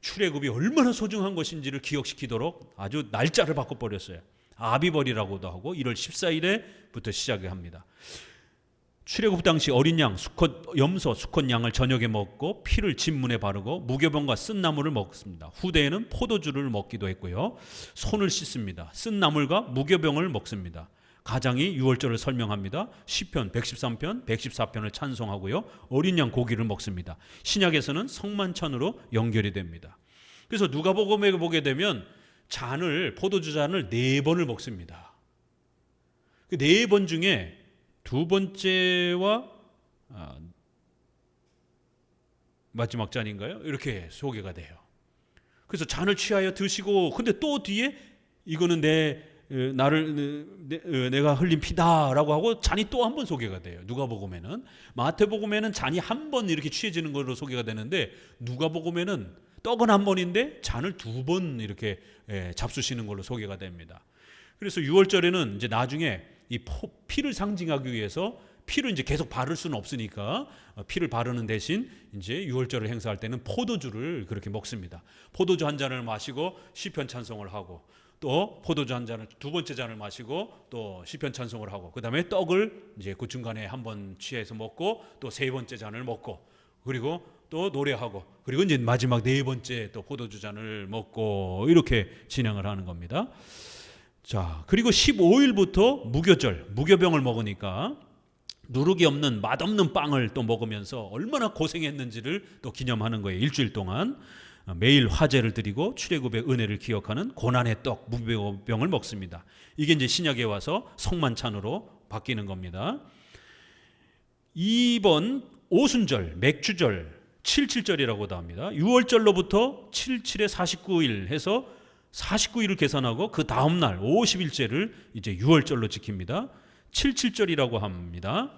출애굽이 얼마나 소중한 것인지를 기억시키도록 아주 날짜를 바꿔버렸어요. 아비벌이라고도 하고 1월 14일에부터 시작을 합니다. 출애굽 당시 어린 양, 염소, 수컷 양을 저녁에 먹고 피를 진문에 바르고 무교병과 쓴 나물을 먹습니다. 후대에는 포도주를 먹기도 했고요. 손을 씻습니다. 쓴 나물과 무교병을 먹습니다. 가장이 유월절을 설명합니다. 시편 113편, 114편을 찬송하고요. 어린 양 고기를 먹습니다. 신약에서는 성만찬으로 연결이 됩니다. 그래서 누가복음에 보게 되면 포도주 잔을 4번을 먹습니다. 그 4번 중에 두 번째와 마지막 잔인가요? 이렇게 소개가 돼요. 그래서 잔을 취하여 드시고, 근데 또 뒤에 이거는 내가 흘린 피다라고 하고 잔이 또 한 번 소개가 돼요. 누가복음에는. 마태복음에는 잔이 한 번 이렇게 취해지는 걸로 소개가 되는데, 누가복음에는 떡은 한 번인데 잔을 2번 이렇게 잡수시는 걸로 소개가 됩니다. 그래서 유월절에는 이제 나중에 이 피를 상징하기 위해서 피를 이제 계속 바를 수는 없으니까 피를 바르는 대신 이제 유월절을 행사할 때는 포도주를 그렇게 먹습니다. 포도주 한 잔을 마시고 시편 찬송을 하고, 또 포도주 한 잔을, 두 번째 잔을 마시고 또 시편 찬송을 하고, 그다음에 떡을 이제 그 중간에 한번 취해서 먹고, 또 세 번째 잔을 먹고, 그리고 또 노래하고, 그리고 이제 마지막 4번째 또 포도주 잔을 먹고, 이렇게 진행을 하는 겁니다. 자, 그리고 15일부터 무교병을 먹으니까 누룩이 없는 맛없는 빵을 또 먹으면서 얼마나 고생했는지를 또 기념하는 거예요. 일주일 동안 매일 화제를 드리고 출애굽의 은혜를 기억하는 고난의 떡 무교병을 먹습니다. 이게 이제 신약에 와서 성만찬으로 바뀌는 겁니다. 이번 오순절, 맥주절, 77절이라고도 합니다. 6월절로부터 77에 49일 해서 49일을 계산하고 그 다음 날 50일째를 이제 6월절로 지킵니다. 77절이라고 합니다.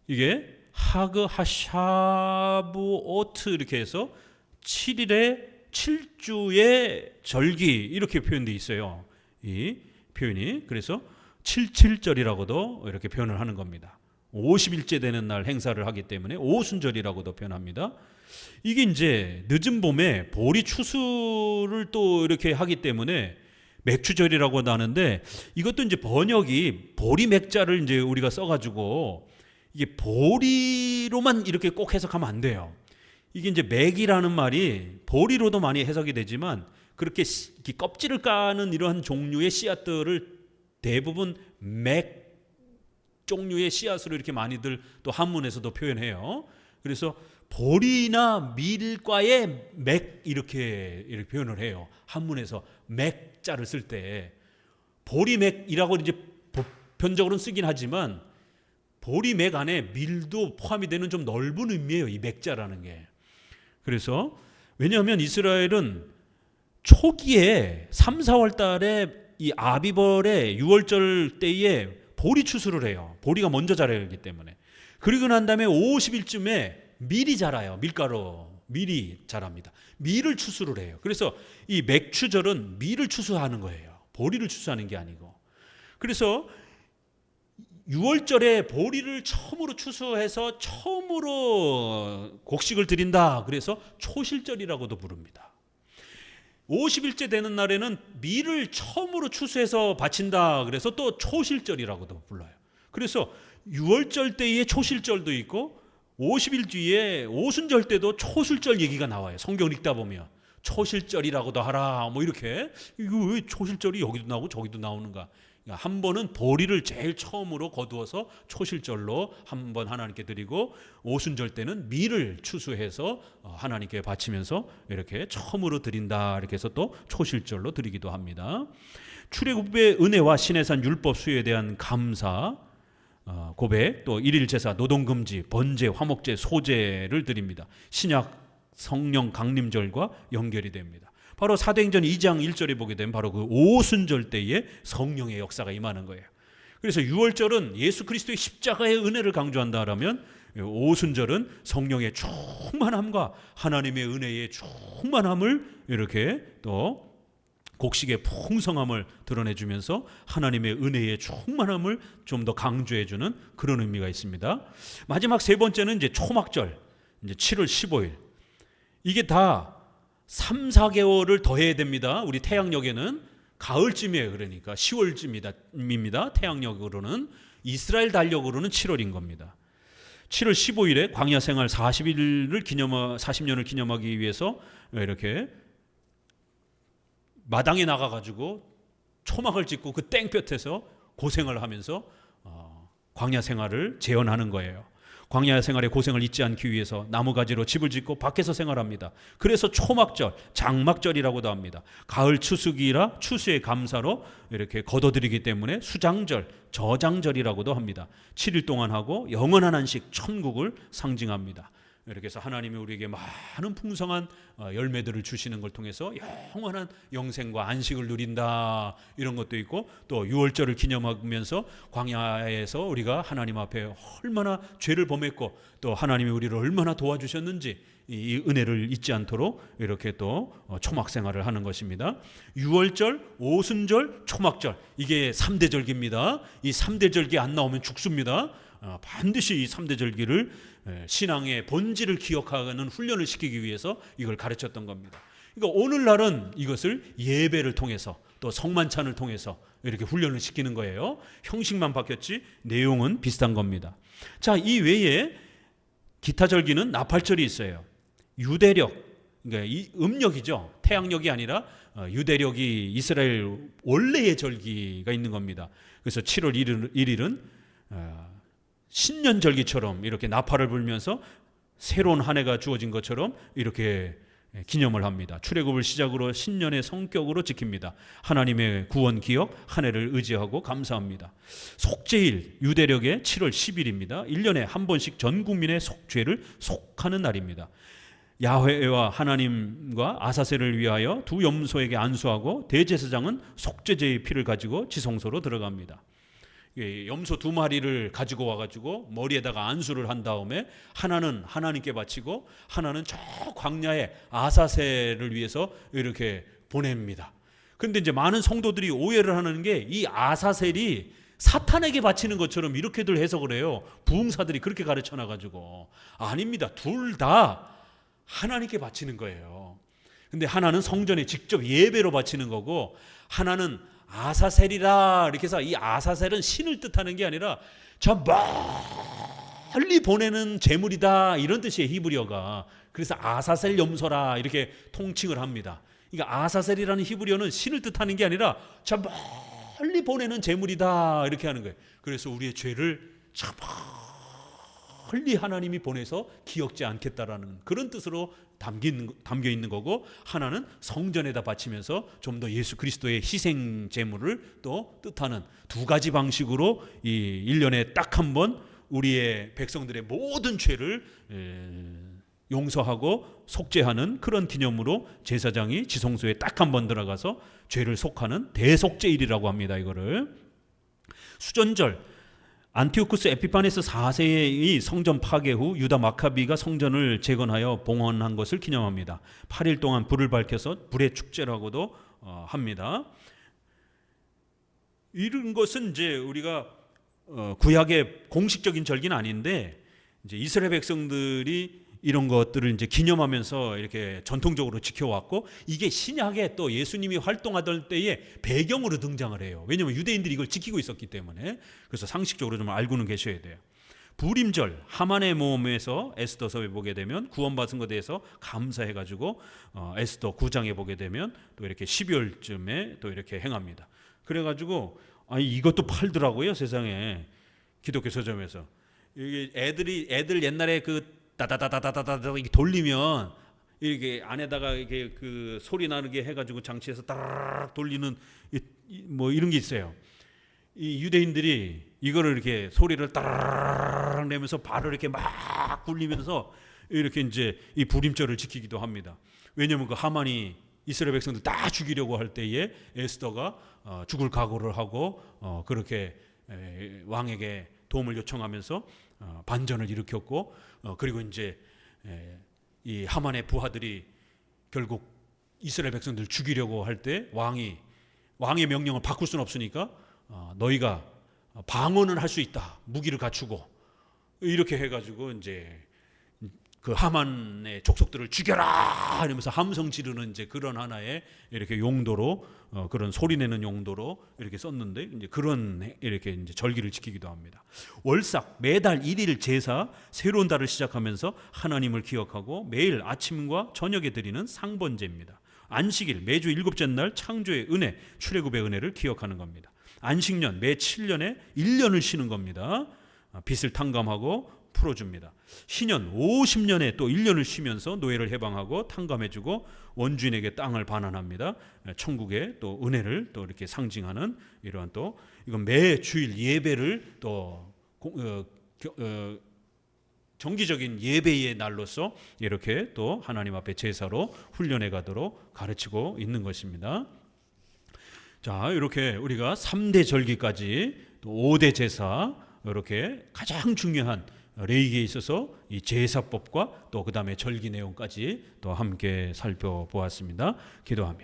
이게 하그 하샤부오트 이렇게 해서 7일에 7주의 절기 이렇게 표현되어 있어요. 이 표현이. 그래서 77절이라고도 이렇게 표현을 하는 겁니다. 50일째 되는 날 행사를 하기 때문에 오순절이라고도 표현합니다. 이게 이제 늦은 봄에 보리 추수를 또 이렇게 하기 때문에 맥추절이라고도 하는데, 이것도 이제 번역이 보리 맥자를 이제 우리가 써가지고 이게 보리로만 이렇게 꼭 해석하면 안 돼요. 이게 이제 맥이라는 말이 보리로도 많이 해석이 되지만, 그렇게 껍질을 까는 이러한 종류의 씨앗들을 대부분 맥 종류의 씨앗으로 이렇게 많이들 또 한문에서도 표현해요. 그래서 보리나 밀과의 맥 이렇게 표현을 해요. 한문에서 맥자를 쓸 때 보리맥이라고 이제 보편적으로는 쓰긴 하지만, 보리맥 안에 밀도 포함이 되는 좀 넓은 의미예요, 이 맥자라는 게. 그래서 왜냐하면 이스라엘은 초기에 3, 4월 달에 이 아비벌의 6월절 때에 보리 추수를 해요. 보리가 먼저 자라기 때문에. 그리고 난 다음에 50일쯤에 밀이 자라요. 밀이 자랍니다. 밀을 추수를 해요. 그래서 이 맥추절은 밀을 추수하는 거예요. 보리를 추수하는 게 아니고. 그래서 6월절에 보리를 처음으로 추수해서 처음으로 곡식을 드린다. 그래서 초실절이라고도 부릅니다. 50일째 되는 날에는 밀을 처음으로 추수해서 바친다. 그래서 또 초실절이라고도 불러요. 그래서 6월절 때의 초실절도 있고, 50일 뒤에 오순절 때도 초실절 얘기가 나와요. 성경 읽다 보면 초실절이라고도 하라 뭐 이렇게. 이거 왜 초실절이 여기도 나오고 저기도 나오는가. 한 번은 보리를 제일 처음으로 거두어서 초실절로 한 번 하나님께 드리고, 오순절 때는 밀을 추수해서 하나님께 바치면서 이렇게 처음으로 드린다. 이렇게 해서 또 초실절로 드리기도 합니다. 출애굽의 은혜와 시내산 율법 수요에 대한 감사 고백, 또 일일 제사, 노동금지, 번제, 화목제, 소제를 드립니다. 신약 성령 강림절과 연결이 됩니다. 바로 사도행전 2장 1절에 보게 되면 바로 그 오순절 때에 성령의 역사가 임하는 거예요. 그래서 유월절은 예수 그리스도의 십자가의 은혜를 강조한다라면 오순절은 성령의 충만함과 하나님의 은혜의 충만함을 이렇게 또 곡식의 풍성함을 드러내주면서 하나님의 은혜의 충만함을 좀 더 강조해주는 그런 의미가 있습니다. 마지막 세 번째는 이제 초막절, 이제 7월 15일. 이게 다 3, 4개월을 더해야 됩니다. 우리 태양력에는 가을쯤이에요. 그러니까 10월쯤입니다. 태양력으로는. 이스라엘 달력으로는 7월인 겁니다. 7월 15일에 광야 생활 40년을 기념하기 위해서 이렇게 마당에 나가가지고 초막을 짓고 그 땡볕에서 고생을 하면서 광야 생활을 재현하는 거예요. 광야 생활의 고생을 잊지 않기 위해서 나무가지로 집을 짓고 밖에서 생활합니다. 그래서 초막절, 장막절이라고도 합니다. 가을 추수기라 추수의 감사로 이렇게 거둬들이기 때문에 수장절, 저장절이라고도 합니다. 7일 동안 하고 영원한 안식, 천국을 상징합니다. 이렇게 해서 하나님이 우리에게 많은 풍성한 열매들을 주시는 걸 통해서 영원한 영생과 안식을 누린다, 이런 것도 있고, 또 유월절을 기념하면서 광야에서 우리가 하나님 앞에 얼마나 죄를 범했고 또 하나님이 우리를 얼마나 도와주셨는지 이 은혜를 잊지 않도록 이렇게 또 초막 생활을 하는 것입니다. 유월절, 오순절, 초막절, 이게 3대 절기입니다. 이 3대 절기 안 나오면 죽습니다. 반드시 이 3대 절기를 신앙의 본질을 기억하는 훈련을 시키기 위해서 이걸 가르쳤던 겁니다. 그러니까 오늘날은 이것을 예배를 통해서 또 성만찬을 통해서 이렇게 훈련을 시키는 거예요. 형식만 바뀌었지 내용은 비슷한 겁니다. 자, 이 외에 기타 절기는 나팔절이 있어요. 유대력, 그러니까 이 음력이죠. 태양력이 아니라 유대력이 이스라엘 원래의 절기가 있는 겁니다. 그래서 7월 1일은 신년절기처럼 이렇게 나팔을 불면서 새로운 한 해가 주어진 것처럼 이렇게 기념을 합니다. 출애굽을 시작으로 신년의 성격으로 지킵니다. 하나님의 구원 기억, 한 해를 의지하고 감사합니다. 속죄일, 유대력의 7월 10일입니다. 1년에 한 번씩 전 국민의 속죄를 속하는 날입니다. 야훼와 하나님과 아사셀을 위하여 두 염소에게 안수하고 대제사장은 속죄제의 피를 가지고 지성소로 들어갑니다. 염소 2마리를 가지고 와가지고 머리에다가 안수를 한 다음에 하나는 하나님께 바치고 하나는 저 광야에 아사셀을 위해서 이렇게 보냅니다. 그런데 이제 많은 성도들이 오해를 하는 게 이 아사셀이 사탄에게 바치는 것처럼 이렇게들 해석을 해요. 부흥사들이 그렇게 가르쳐놔가지고. 아닙니다. 둘 다 하나님께 바치는 거예요. 근데 하나는 성전에 직접 예배로 바치는 거고, 하나는 아사셀이라 이렇게 해서, 이 아사셀은 신을 뜻하는 게 아니라 저 멀리 보내는 제물이다, 이런 뜻이에요, 히브리어가. 그래서 아사셀 염소라 이렇게 통칭을 합니다. 그러니까 아사셀이라는 히브리어는 신을 뜻하는 게 아니라 저 멀리 보내는 제물이다, 이렇게 하는 거예요. 그래서 우리의 죄를 저 멀리 하나님이 보내서 기억지 않겠다라는 그런 뜻으로 담겨 있는 거고, 하나는 성전에다 바치면서 좀 더 예수 그리스도의 희생 제물을 또 뜻하는 두 가지 방식으로 이 1년에 딱 한 번 우리의 백성들의 모든 죄를 용서하고 속죄하는 그런 기념으로 제사장이 지성소에 딱 한 번 들어가서 죄를 속하는 대속죄일이라고 합니다. 이거를 수전절, 안티오쿠스 에피파네스 4세의 성전 파괴 후 유다 마카비가 성전을 재건하여 봉헌한 것을 기념합니다. 8일 동안 불을 밝혀서 불의 축제라고도 합니다. 이런 것은 이제 우리가 구약의 공식적인 절기는 아닌데, 이제 이스라엘 백성들이 이런 것들을 이제 기념하면서 이렇게 전통적으로 지켜왔고, 이게 신약에 또 예수님이 활동하던 때에 배경으로 등장을 해요. 왜냐하면 유대인들이 이걸 지키고 있었기 때문에. 그래서 상식적으로 좀 알고는 계셔야 돼요. 부림절, 하만의 모험에서 에스더서에 보게 되면 구원받은 것에 대해서 감사해가지고 에스더 9장에 보게 되면 또 이렇게 12월쯤에 또 이렇게 행합니다. 그래가지고 이것도 팔더라고요, 세상에. 기독교 서점에서. 이게 애들 옛날에 그 따다다다다다다 이렇게 돌리면 이렇게 안에다가 이렇게 그 소리 나게 해가지고 장치에서 따라락 돌리는 뭐 이런 게 있어요. 이 유대인들이 이거를 이렇게 소리를 따라락 내면서 발을 이렇게 막 굴리면서 이렇게 이제 이 불임절을 지키기도 합니다. 왜냐하면 그 하만이 이스라엘 백성들 다 죽이려고 할 때에 에스더가 죽을 각오를 하고 그렇게 왕에게 도움을 요청하면서 반전을 일으켰고, 그리고 이제 이 하만의 부하들이 결국 이스라엘 백성들 죽이려고 할 때 왕의 명령을 바꿀 수는 없으니까 너희가 방어는 할 수 있다, 무기를 갖추고, 이렇게 해가지고 이제 그 하만의 족속들을 죽여라 이러면서 함성 지르는 이제 그런 하나의 이렇게 용도로, 그런 소리내는 용도로 이렇게 썼는데, 이제 그런 이렇게 이제 절기를 지키기도 합니다. 월삭 매달 1일 제사, 새로운 달을 시작하면서 하나님을 기억하고 매일 아침과 저녁에 드리는 상번제입니다. 안식일 매주 7째 날 창조의 은혜, 출애굽의 은혜를 기억하는 겁니다. 안식년 매 7년에 1년을 쉬는 겁니다. 빚을 탕감하고 풀어줍니다. 신년 50년에 또 1년을 쉬면서 노예를 해방하고 탕감해주고 원주인에게 땅을 반환합니다. 천국의 또 은혜를 또 이렇게 상징하는 이러한, 또 이건 매 주일 예배를 또 정기적인 예배의 날로서 이렇게 또 하나님 앞에 제사로 훈련해 가도록 가르치고 있는 것입니다. 자, 이렇게 우리가 3대 절기까지 또 5대 제사, 이렇게 가장 중요한 레위기에 있어서 이 제사법과 또 그 다음에 절기 내용까지 또 함께 살펴보았습니다. 기도합니다.